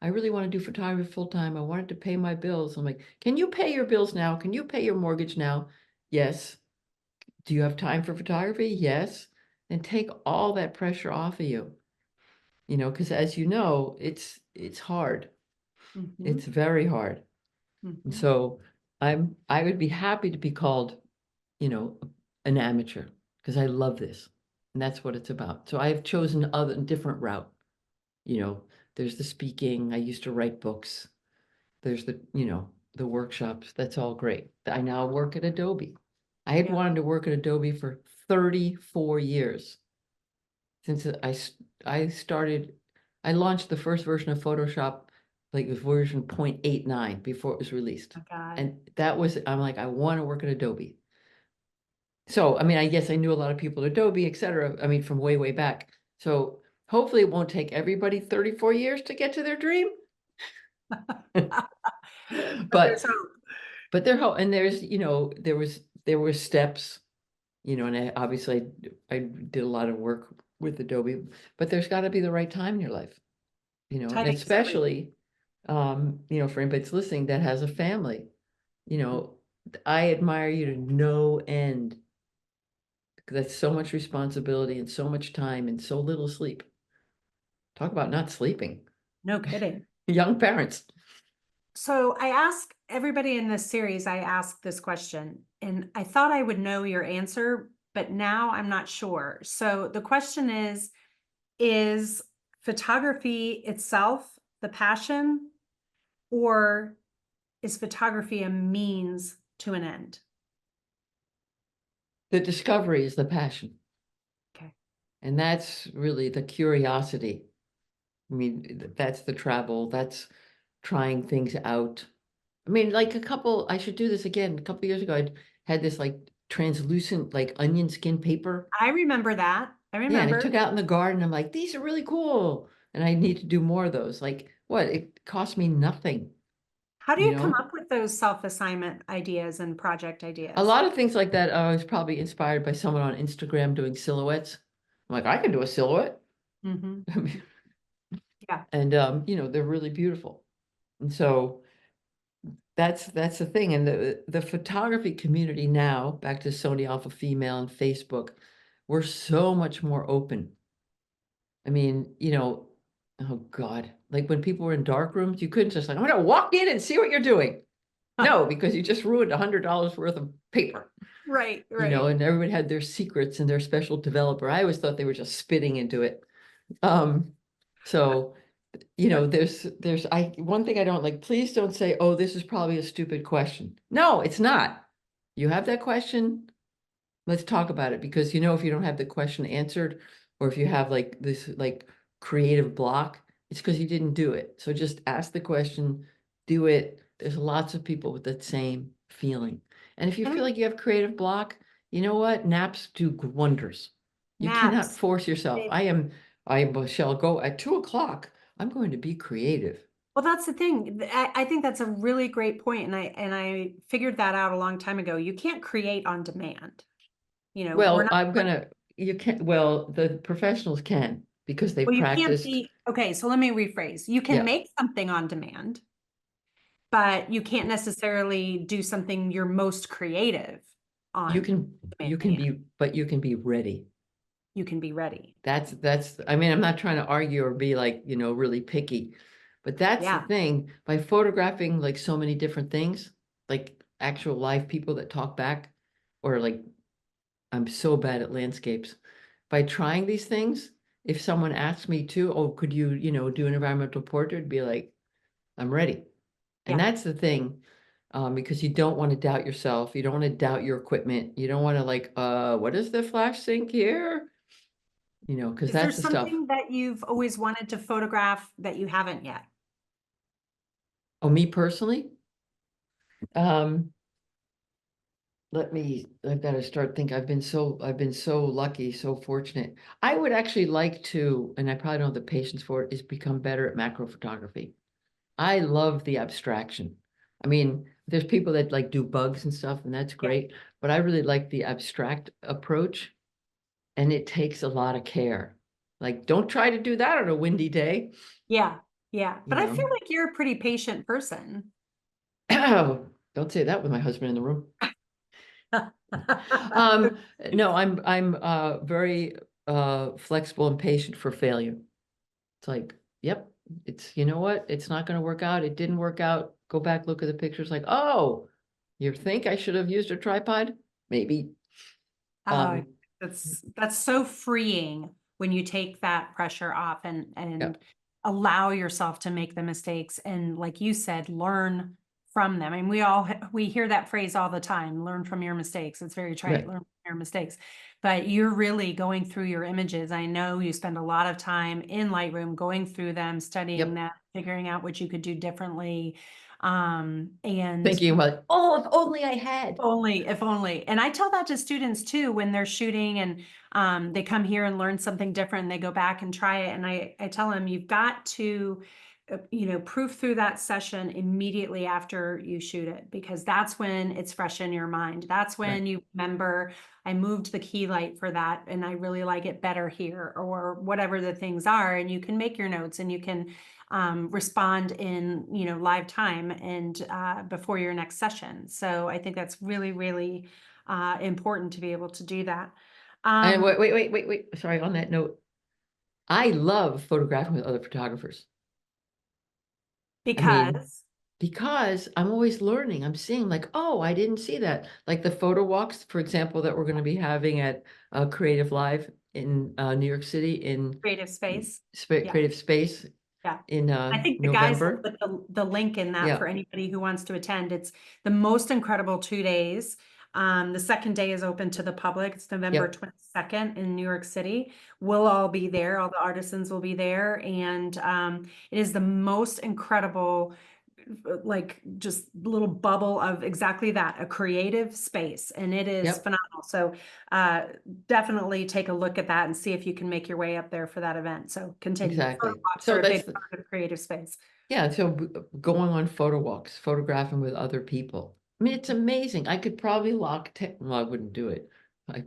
I really want to do photography full time. I wanted to pay my bills. I'm like, can you pay your bills now? Can you pay your mortgage now? Yes. Do you have time for photography? Yes. And take all that pressure off of you. Because as you know, it's hard. It's very hard. And so I would be happy to be called, an amateur, because I love this. And that's what it's about. So I've chosen a different route. There's the speaking. I used to write books. There's the workshops. That's all great. I now work at Adobe. I had wanted to work at Adobe for 34 years. Since I launched the first version of Photoshop, like it was version 0.89 before it was released. Oh, God. And I'm like, I want to work at Adobe. So, I mean, I guess I knew a lot of people at Adobe, et cetera. I mean, from way, way back. So hopefully it won't take everybody 34 years to get to their dream. But there's, there were steps, and obviously I did a lot of work with Adobe, but there's got to be the right time in your life, and especially, for anybody that's listening that has a family, I admire you to no end. That's so much responsibility and so much time and so little sleep. Talk about not sleeping. No kidding. Young parents. So I ask everybody in this series, I asked this question, and I thought I would know your answer, but now I'm not sure. So the question is photography itself the passion, or is photography a means to an end? The discovery is the passion. Okay. And that's really the curiosity. I mean, that's the travel, that's trying things out. I mean, like I should do this again. A couple years ago, I had this like translucent, like onion skin paper. I remember that. I Yeah, and I remember. took out in the garden. I'm like, these are really cool. And I need to do more of those. Like, what? It cost me nothing, How do you you come know? up with those self-assignment ideas and project A ideas? lot of things like that, I was probably inspired by someone on Instagram doing silhouettes. I'm like, I can do a silhouette. Hmm. Yeah. And they're really beautiful. And so that's the thing. And the photography community now, back to Sony Alpha Female and Facebook, we're so much more open. I mean, oh God, like when people were in dark rooms, you couldn't just like, I'm gonna walk in and see what you're doing. No, because you just ruined $100 worth of paper, Right, right. and everybody had their secrets and their special developer. I always thought they were just spitting into it. Um, so one thing I don't like, please don't say, oh, this is probably a stupid question. No, it's not. You have that question, let's talk about it, because if you don't have the question answered, or if you have like this like creative block, it's because you didn't do it. So just ask the question, do it. There's lots of people with that same feeling. And if you And feel like you have creative block, you know what? Naps do wonders. You cannot naps. force yourself. I shall go at 2 o'clock. I'm going to be creative. Well, that's the thing. I think that's a really great point, and I figured that out a long time ago. You can't create on demand. We're Well, not. you can't, well, the professionals can because they've Well, you can't practiced. be. Okay, so let me rephrase. You can Yeah. make something on demand, but you can't necessarily do something you're most creative You on can, demand. but you can be ready. You can be ready. I mean, I'm not trying to argue or be like, really picky, but that's the Yeah. thing. By photographing like so many different things, like actual live people that talk back, or like, I'm so bad at landscapes. By trying these things, if someone asks me to, oh, could you, do an environmental portrait, be like, I'm ready. And Yeah. that's the thing, because you don't want to doubt yourself. You don't want to doubt your equipment. You don't want to like, what is the flash sync here? Because Is there that's the stuff. something that you've always wanted to photograph that you haven't yet? Oh, me personally, um, I've got to start thinking. I've been so lucky, so fortunate. I would actually like to, and I probably don't have the patience for it, is become better at macro photography. I love the abstraction. I mean, there's people that like do bugs and stuff, and that's Yeah. great, but I really like the abstract approach, and it takes a lot of care. Like, don't try to do that on a windy day, Yeah. Yeah. you But I feel know. like you're a pretty patient person. Don't say that with my husband in the room. Um, no, I'm very flexible and patient for failure. It's like, yep, you know what? It's not going to work out. It didn't work out. Go back, look at the pictures like, oh, you think I should have used a tripod? Maybe. Oh, Um, that's so freeing when you take that pressure off and yeah, allow yourself to make the mistakes and, like you said, learn from them. And we hear that phrase all the time, learn from your mistakes. It's very trite, right. learn from your mistakes. But you're really going through your images. I know you spend a lot of time in Lightroom going through them, studying Yep. that, figuring out what you could do differently. And Thinking about, oh, if only I had. only, if only. And I tell that to students too when they're shooting and they come here and learn something different and they go back and try it. And I tell them you've got to, proof through that session immediately after you shoot it, because that's when it's fresh in your mind. That's Right. when you remember, I moved the key light for that and I really like it better here, or whatever the things are. And you can make your notes and you can respond in live time and before your next session. So I think that's really, really important to be able to do that. And Um, wait. Sorry, on that note, I love photographing with other photographers. I mean, because because I'm always learning. I'm seeing like, oh, I didn't see that. Like the photo walks, for example, that we're going to be having at Creative Live in New York City in Creative space. Yeah, Creative Space yeah. in I think the guys will November. put the link in that Yeah, for anybody who wants to attend. It's the most incredible 2 days. The second day is open to the public. It's November yep, 22nd in New York City. We'll all be there. All the artisans will be there. And it is the most incredible, like just little bubble of exactly that, a creative space. And it is yep, phenomenal. So definitely take a look at that and see if you can make your way up there for that event. So continue. Photo exactly. walks So are a that's big part of creative space. yeah. So going on photo walks, photographing with other people. I mean, it's amazing. I could probably lock 10, well, I wouldn't do it. I,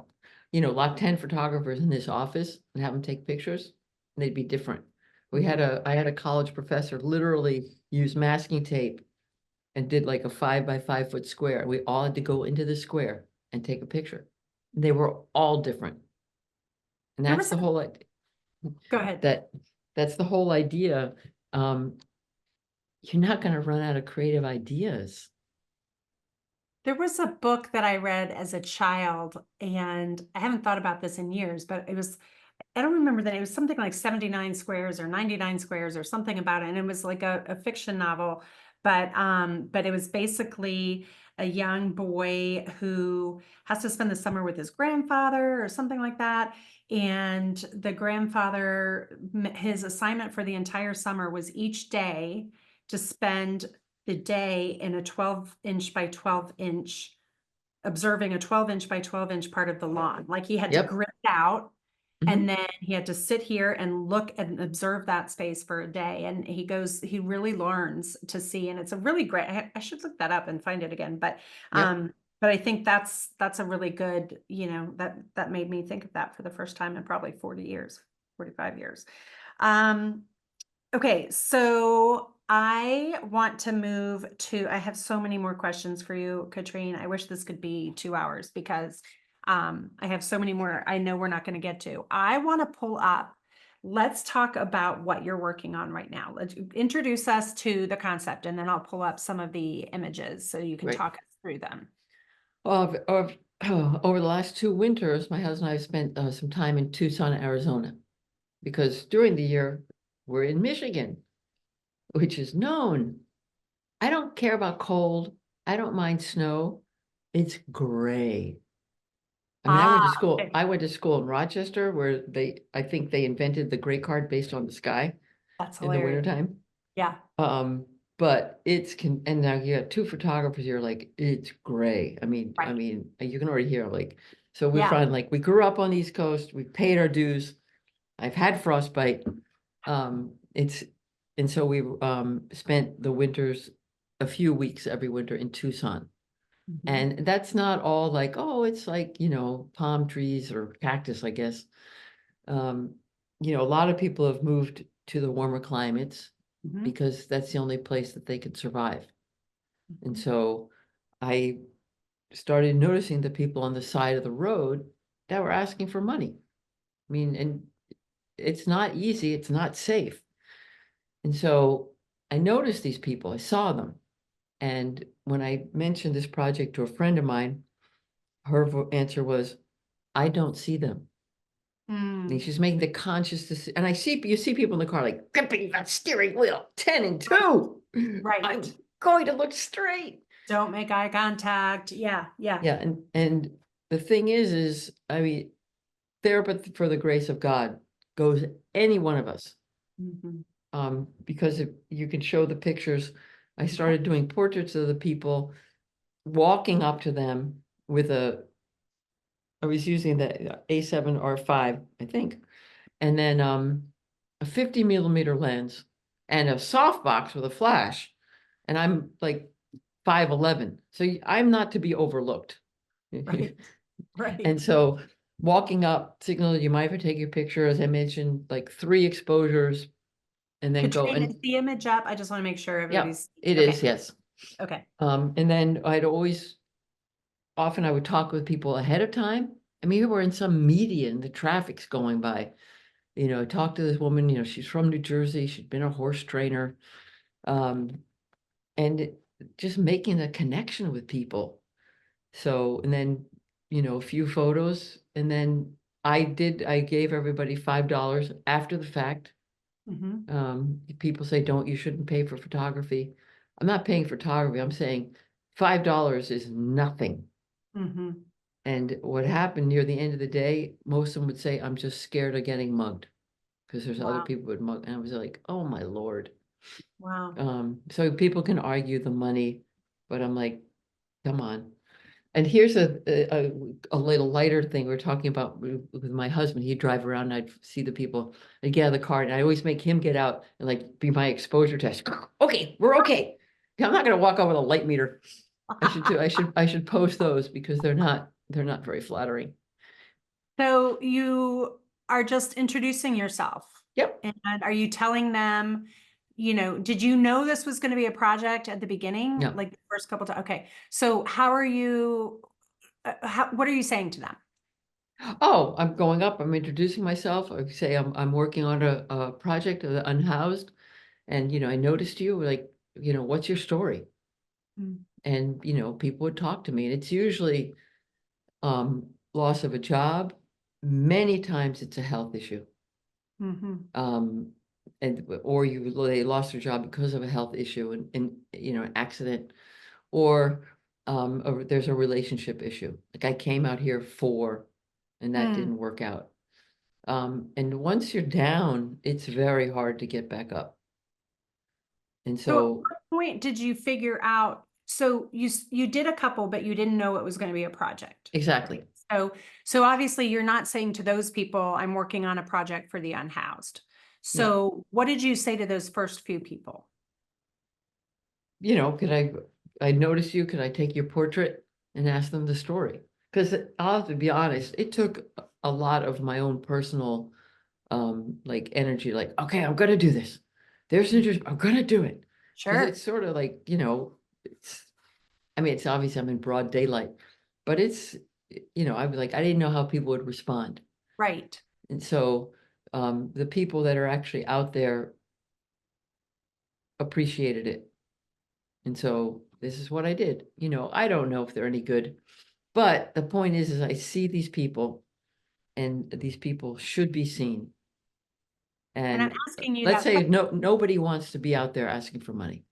lock 10 photographers in this office and have them take pictures. And they'd be different. I had a college professor literally use masking tape and did like a 5 by 5 foot square. We all had to go into the square and take a picture. They were all different. And There that's was the whole, go ahead. that, that's the whole idea. You're not going to run out of creative ideas. There was a book that I read as a child, and I haven't thought about this in years, but I don't remember that. It was something like 79 squares or 99 squares or something about it. And it was like a fiction novel, but it was basically a young boy who has to spend the summer with his grandfather or something like that. And the grandfather, his assignment for the entire summer was each day to spend the day in a 12-inch by 12-inch, observing a 12-inch by 12-inch part of the lawn. Like he had to Yep. grid it out, and Mhm. then he had to sit here and look and observe that space for a day. And he really learns to see. And it's a really great, I should look that up and find it again. Yep. But I think that's a really good, that made me think of that for the first time in probably 40 years, 45 years. Um, Okay, so I want to move to, I have so many more questions for you, Katrin. I wish this could be 2 hours because I have so many more I know we're not going to get to. I want to pull up, let's talk about what you're working on right now. Let's introduce us to the concept, and then I'll pull up some of the images so you can Right. talk us through them. Over the last 2 winters, my husband and I have spent some time in Tucson, Arizona, because during the year we're in Michigan, which is known. I don't care about cold. I don't mind snow. It's gray. I mean, Ah, okay. I went to school in Rochester where I think they invented the gray card based on the sky That's in the hilarious. wintertime. Yeah. But and now you got two photographers, you're like, it's gray. Right. You can already hear like, so we Yeah. find like, we grew up on the East Coast, we paid our dues. I've had frostbite. It's, and so we spent the winters, a few weeks every winter in Tucson. Mhm. And that's not all like, oh, it's like, palm trees or cactus, I guess. Um, a lot of people have moved to the warmer climates Mhm. because that's the only place that they could survive. And Mhm. so I started noticing the people on the side of the road that were asking for money. I mean, and it's not easy, it's not safe. And so I noticed these people, I saw them. And when I mentioned this project to a friend of mine, her answer was, I don't see them. And Mm, she's making the conscious decision. And you see people in the car like gripping that steering wheel, 10 and right. 2. I'm Right. going to look straight. Don't make eye contact. Yeah, yeah. Yeah, and the thing is, I mean, there, but for the grace of God, goes any one of us. Mhm. Because if you can show the pictures, I started doing portraits of the people, walking up to them with I was using the A7R5, I think, and then a 50 millimeter lens and a softbox with a flash, and I'm like 5'11", so I'm not to be overlooked. Right, right. And so walking up, signal you might have to take your picture, as I mentioned, like 3 exposures, and then go Katrina, and is the image up? I just want to make sure yeah, everybody's it okay. is, yes. Okay. And then often I would talk with people ahead of time. I mean, we were in some media and the traffic's going by. I talked to this woman, she's from New Jersey, she'd been a horse trainer. Um, and just making a connection with people. So, and then, a few photos, and then I gave everybody $5 after the fact. People say, you shouldn't pay for photography. I'm not paying for photography. I'm saying $5 is nothing. And what happened near the end of the day, most of them would say, I'm just scared of getting mugged because there's other Wow. people who would mug. And I was like, oh my Lord. Wow. So people can argue the money, but I'm like, come on. And here's a little lighter thing we're talking about with my husband. He'd drive around and I'd see the people, I'd get out of the car, and I always make him get out and like be my exposure test. Okay, we're okay. I'm not gonna walk out with a light meter. I should post those because they're not very flattering. So you are just introducing yourself. Yep. And are you telling them, did you know this was going to be a project at the beginning? No. Like the first couple times? Okay. So how are you, what are you saying to them? Oh, I'm going up. I'm introducing myself. I say I'm working on a project of the unhoused, and I noticed you. Like, what's your story? And people would talk to me, and it's usually loss of a job. Many times it's a health issue. And or they lost their job because of a health issue and an accident, or there's a relationship issue. Like I came out here for, and that didn't work out. And once you're down, it's very hard to get back up. And So at so what point did you figure out, so you did a couple, but you didn't know it was going to be a project. exactly. So obviously you're not saying to those people, I'm working on a project for the unhoused. No. So what did you say to those first few people? Could I notice you, could I take your portrait and ask them the story? Because I'll have to be honest, it took a lot of my own personal like energy, like, okay, I'm gonna do this. There's interest, I'm gonna do it. Because Sure. it's sort of like, it's it's obvious I'm in broad daylight, but it's I'd be like, I didn't know how people would respond. Right. And so the people that are actually out there appreciated it. And so this is what I did. I don't know if they're any good, but the point is I see these people, and these people should be seen. And I'm And asking you let's that say nobody wants to be out there asking for money.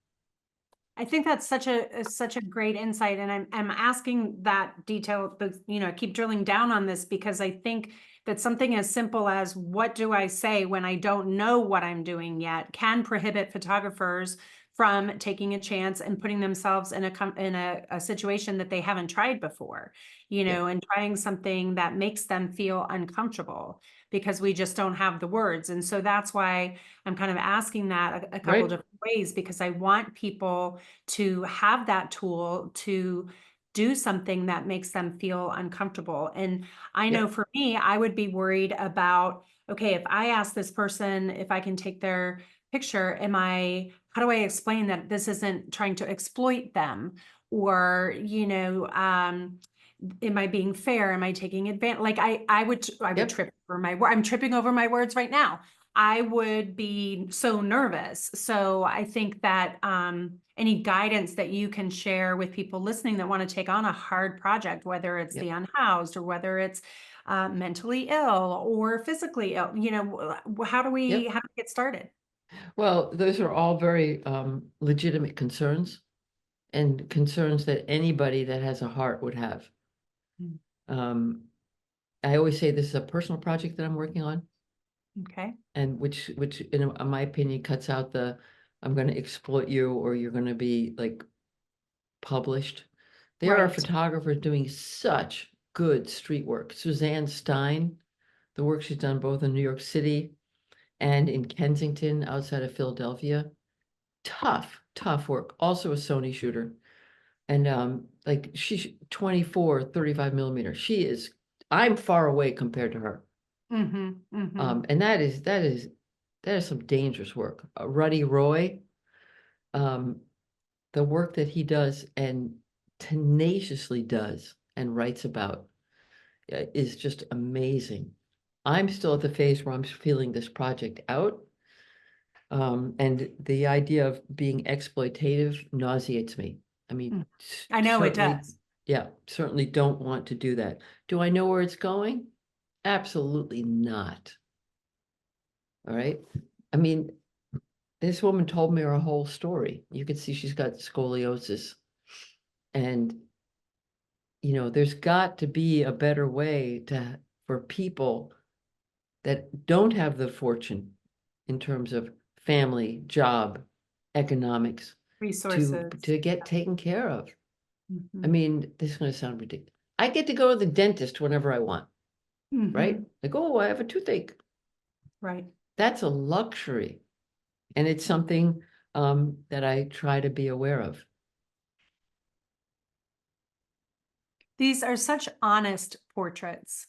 I think that's such a great insight, and I'm asking that detail, but I keep drilling down on this because I think that something as simple as what do I say when I don't know what I'm doing yet can prohibit photographers from taking a chance and putting themselves in a situation that they haven't tried before, Yeah. and trying something that makes them feel uncomfortable because we just don't have the words. And so that's why I'm kind of asking that a couple Right. different ways, because I want people to have that tool to do something that makes them feel uncomfortable. And I know Yep. for me, I would be worried about, okay, if I ask this person if I can take their picture, how do I explain that this isn't trying to exploit them? Or, am I being fair? Am I taking advantage? Like I would Yep. trip over my word. I'm tripping over my words right now. I would be so nervous. So I think that any guidance that you can share with people listening that want to take on a hard project, whether it's Yep. the unhoused or whether it's mentally ill or physically ill, how do we Yep. get started? Well, those are all very legitimate concerns, and concerns that anybody that has a heart would have. Mm. Um, I always say this is a personal project that I'm working on, Okay. and which in my opinion cuts out the I'm going to exploit you, or you're going to be like published. There are Right. photographers doing such good street work. Suzanne Stein, the work she's done both in New York City and in Kensington outside of Philadelphia. Tough work. Also a Sony shooter. And like she's 24, 35 millimeter. I'm far away compared to her. And that is some dangerous work. Ruddy Roy, um, the work that he does and tenaciously does and writes about is just amazing. I'm still at the phase where I'm feeling this project out. And the idea of being exploitative nauseates me. I mean, I know it certainly, does. yeah, certainly don't want to do that. Do I know where it's going? Absolutely not. All right. I mean, this woman told me her whole story. You can see she's got scoliosis. And, you know, there's got to be a better way for people that don't have the fortune in terms of family, job, economics, Resources. to get taken care of. I Mhm. mean, this is going to sound ridiculous. I get to go to the dentist whenever I want, right? Mhm. Like, oh, I have a toothache. Right. That's a luxury. And it's something that I try to be aware of. These are such honest portraits.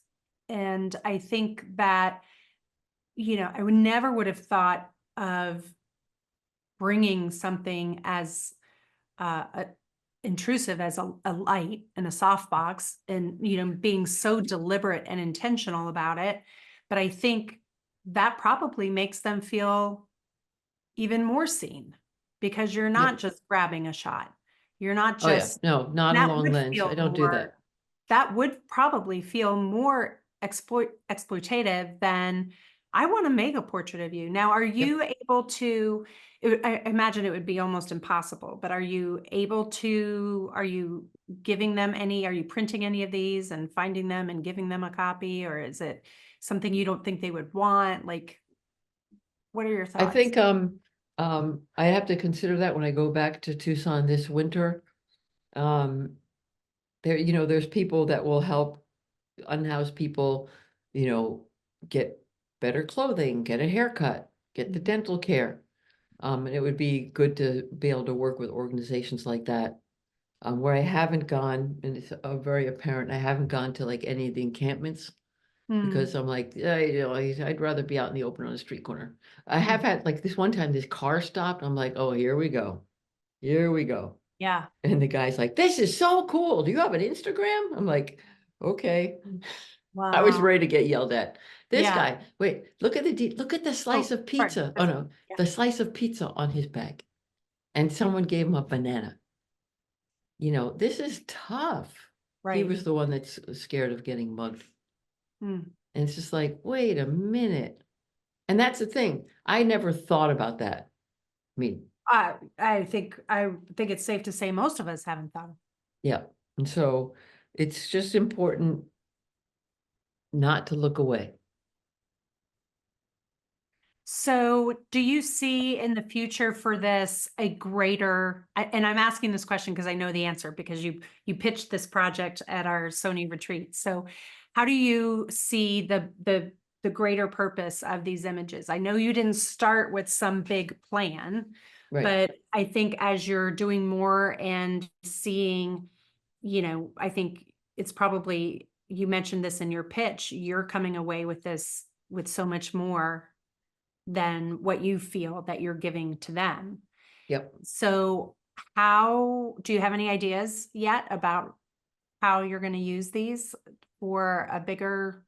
And I think that, I would have thought of bringing something as intrusive as a light and a softbox and, being so deliberate and intentional about it. But I think that probably makes them feel even more seen because you're Yeah. not just grabbing a shot. You're not Oh yeah. just, No, not a that long would lens. I feel don't do more, that. that would probably feel more exploitative than I want to make a portrait of you. Now, are Yep. you able to, I imagine it would be almost impossible, but are you able to, are you giving them any, are you printing any of these and finding them and giving them a copy? Or is it something you don't think they would want? Like, what are your I thoughts? think I have to consider that when I go back to Tucson this winter. Um, there's people that will help unhoused people, get better clothing, get a haircut, get the Mhm. dental care. And it would be good to be able to work with organizations like that. Where I haven't gone, and it's very apparent, I haven't gone to like any of the encampments Mm. because I'm like, I'd rather be out in the open on a street corner. I have Mm. had like this one time, this car stopped. I'm like, oh, here we go. Here we go. Yeah. And the guy's like, this is so cool. Do you have an Instagram? I'm like, okay. I was Wow. ready to get yelled at. This Yeah. guy, wait, look at the slice Oh, of pardon. pizza. Oh This one. no, Yeah. the slice of pizza on his bag. And someone gave him a banana. This is tough. He Right. was the one that's scared of getting mugged. Mm. And it's just like, wait a minute. And that's the thing. I never thought about that. I mean, I think it's safe to say most of us haven't thought of. yeah. And so it's just important not to look away. So, do you see in the future for this a greater, and I'm asking this question because I know the answer because you pitched this project at our Sony retreat. So, how do you see the greater purpose of these images? I know you didn't start with some big plan, Right. but I think as you're doing more and seeing, I think it's probably, you mentioned this in your pitch, you're coming away with this with so much more than what you feel that you're giving to them. Yep. So how do you have any ideas yet about how you're going to use these for a I bigger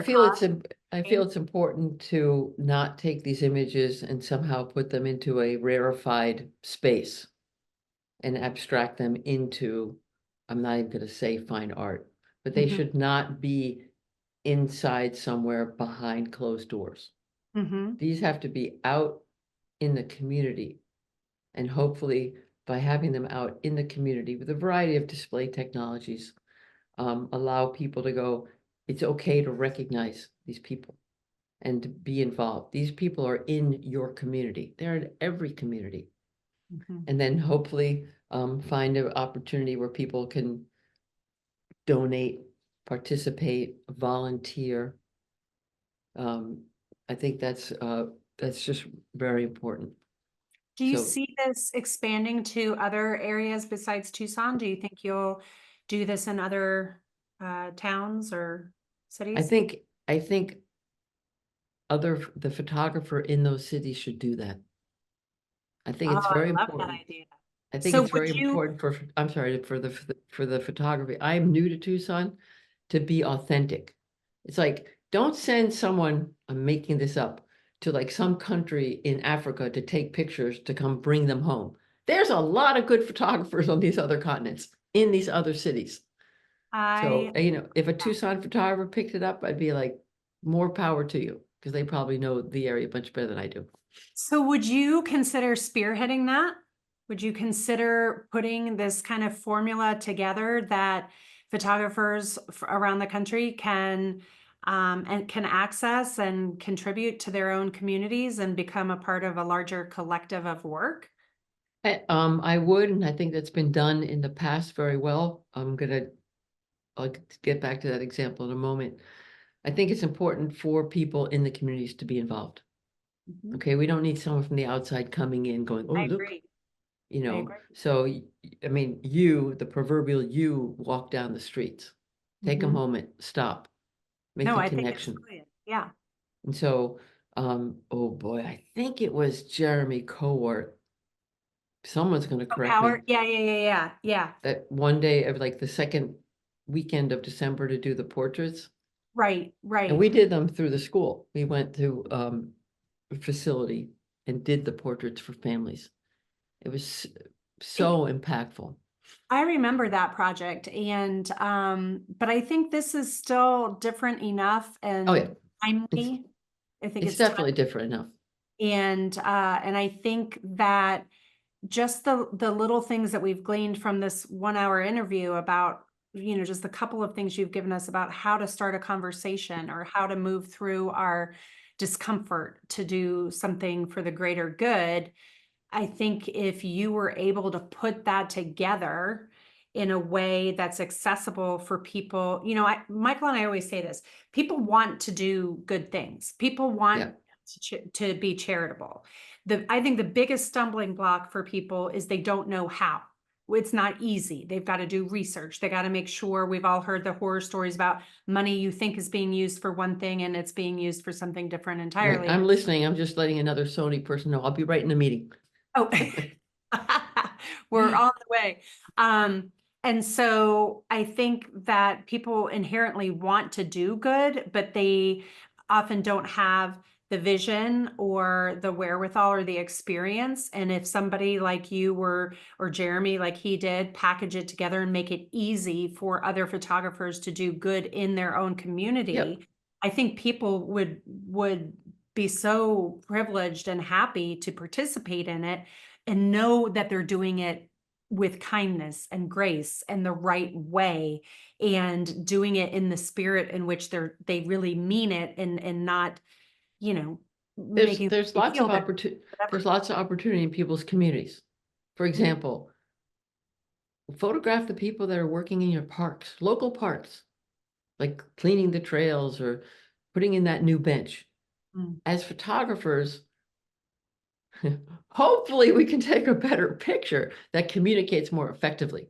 feel it's cause? im- I feel it's important to not take these images and somehow put them into a rarefied space and abstract them into, I'm not even gonna say fine art, but they Mhm, should not be inside somewhere behind closed doors. mhm, These have to be out in the community. And hopefully by having them out in the community with a variety of display technologies, allow people to go, it's okay to recognize these people and to be involved. These people are in your community. They're in every community. mhm. And then hopefully find an opportunity where people can donate, participate, volunteer. Um, I think that's just very important. Do you So see this expanding to other areas besides Tucson? Do you think you'll do this in other towns or I cities? think I think the photographer in those cities should do that. I think Oh, it's very I love that important. idea. I think So it's would very you, important I'm sorry, for the photography. I'm new to Tucson, to be authentic. It's like, don't send someone, I'm making this up, to like some country in Africa to take pictures to come bring them home. There's a lot of good photographers on these other continents, in these other cities. So, I, if a Tucson photographer picked it up, I'd be like, more power to you, because they probably know the area much better than I do. so would you consider spearheading that? Would you consider putting this kind of formula together that photographers around the country can and can access and contribute to their own communities and become a part of a larger collective of work? I would, and I think that's been done in the past very well. I'll get back to that example in a moment. I think it's important for people in the communities to be involved. Mhm. Okay, we don't need someone from the outside coming in going, oh, I look, agree. you I know. agree. So, I mean, you, the proverbial you, walk down the streets, take a Mhm. moment, stop, make No, a I think it's connection. brilliant. Yeah. And so, oh boy, I think it was Jeremy Cowart. Someone's going to Oh, correct me. Howard. Yeah, yeah, yeah, yeah, yeah. That one day of like the second weekend of December to do the portraits. Right, And right. we did them through the school. We went to a facility and did the portraits for families. It was so impactful. I remember that project and but I think this is still different enough Oh yeah, and it's timely. I think it's it's time definitely different enough. and I think that just the little things that we've gleaned from this 1 hour interview about, you know, just a couple of things you've given us about how to start a conversation or how to move through our discomfort to do something for the greater good. I think if you were able to put that together in a way that's accessible for people, you know, Michael and I always say this, people want to do good things. People want Yeah, to be charitable. I think the biggest stumbling block for people is they don't know how. It's not easy. They've got to do research. They got to make sure. We've all heard the horror stories about money you think is being used for one thing and it's being used for something different right. entirely. I'm listening. I'm just letting another Sony person know. I'll be right in the meeting. Oh, we're on the way. And so I think that people inherently want to do good, but they often don't have the vision or the wherewithal or the experience. And if somebody like you were, or Jeremy, like he did, package it together and make it easy for other photographers to do good in their own Yep. community, I think people would be so privileged and happy to participate in it and know that they're doing it with kindness and grace and the right way and doing it in the spirit in which they really mean it and not, you know, making There's them lots feel of that opportunity. There's whatever. lots of opportunity in people's communities. For Mhm. example, photograph the people that are working in your parks, local parks, like cleaning the trails or putting in that new bench. Mm, As photographers, hopefully we can take a better picture that communicates more effectively.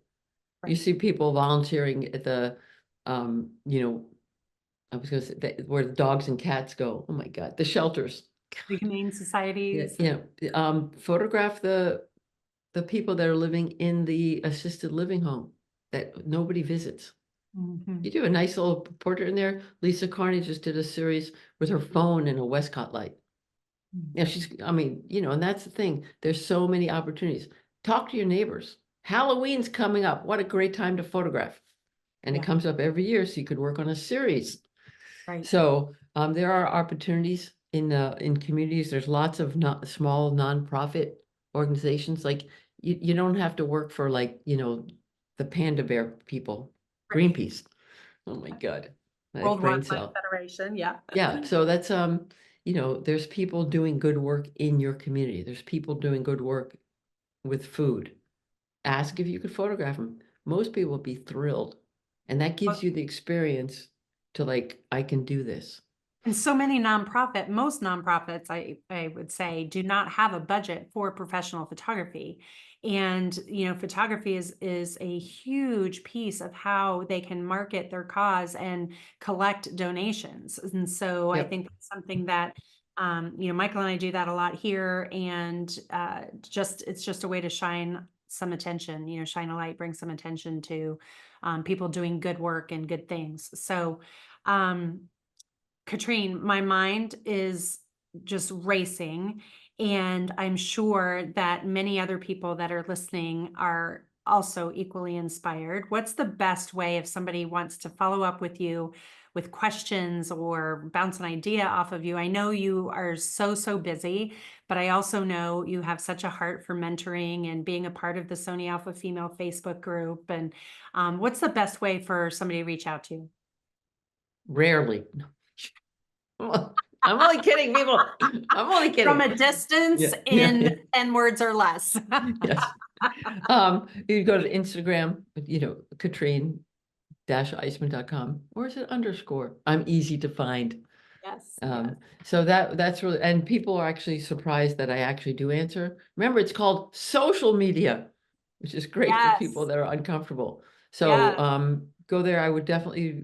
You right. see people volunteering at the, you know, I was gonna say where the dogs and cats go. Oh my God, the shelters. The humane Yeah, societies. yeah. Photograph the people that are living in the assisted living home that nobody visits. Mhm. You do a nice little portrait in there. Lisa Carney just did a series with her phone and a Westcott light. Yeah, I mean, and that's the thing. There's so many opportunities. Talk to your neighbors. Halloween's coming up. What a great time to photograph. And it Yeah, comes up every year, so you could work on a series. right. So there are opportunities in communities. There's lots of not small nonprofit organizations. Like you don't have to work for like, the panda bear people, Right. Greenpeace. Oh my God, my World brain Wildlife cell. Federation. Yeah. Yeah, so that's there's people doing good work in your community. There's people doing good work with food. Ask if you could photograph them. Most people will be thrilled. And that gives you the experience to like, I can do this. And so many most nonprofits, I would say, do not have a budget for professional photography. And, you know, photography is a huge piece of how they can market their cause and collect donations. And so I Yep. think that's something that, you know, Michael and I do that a lot here. And it's just a way to shine some attention, you know, shine a light, bring some attention to people doing good work and good things. So, um, Katrine, my mind is just racing. And I'm sure that many other people that are listening are also equally inspired. What's the best way if somebody wants to follow up with you with questions or bounce an idea off of you? I know you are so busy, but I also know you have such a heart for mentoring and being a part of the Sony Alpha Female Facebook group. And what's the best way for somebody to reach out to you? Rarely. I'm only kidding, people. I'm only From kidding. a distance Yeah. in 10 words or less. Yes. You go to Instagram, Katrin-Eismann.com, or is it underscore? I'm easy to find. Yes, So that's really, and people are actually surprised that I actually do answer. Remember, it's called social media, which is great for people yes, that are uncomfortable. So yes. go there. I would definitely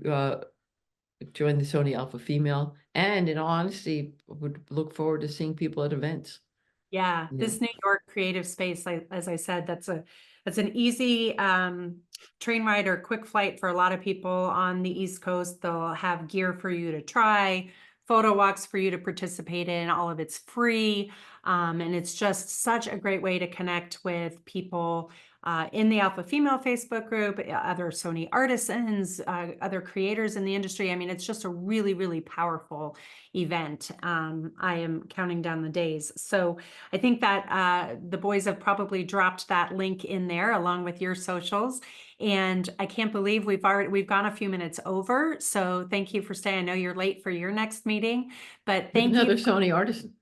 join the Sony Alpha Female, and in all honesty, would look forward to seeing people at events. Yeah, Yeah. this New York creative space, like as I said, that's an easy train ride or quick flight for a lot of people on the East Coast. They'll have gear for you to try, photo walks for you to participate in. All of it's free, and it's just such a great way to connect with people in the Alpha Female Facebook group, other Sony artisans, other creators in the industry. I mean, it's just a really powerful event. I am counting down the days. So I think that the boys have probably dropped that link in there along with your socials. And I can't believe we've gone a few minutes over. So thank you for staying. I know you're late for your next meeting, but With thank you another Sony artisan.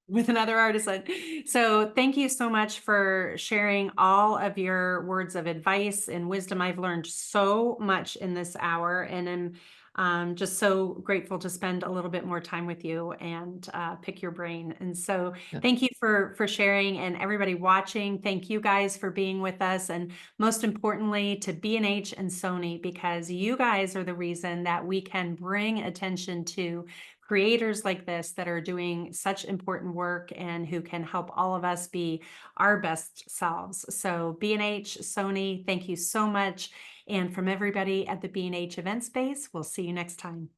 with another artisan. So thank you so much for sharing all of your words of advice and wisdom. I've learned so much in this hour, and I'm just so grateful to spend a little bit more time with you and pick your brain. And so Yeah. thank you for sharing, and everybody watching. Thank you guys for being with us, and most importantly to B&H and Sony, because you guys are the reason that we can bring attention to creators like this that are doing such important work and who can help all of us be our best selves. So B&H, Sony, thank you so much. And from everybody at the B&H event space, we'll see you next time.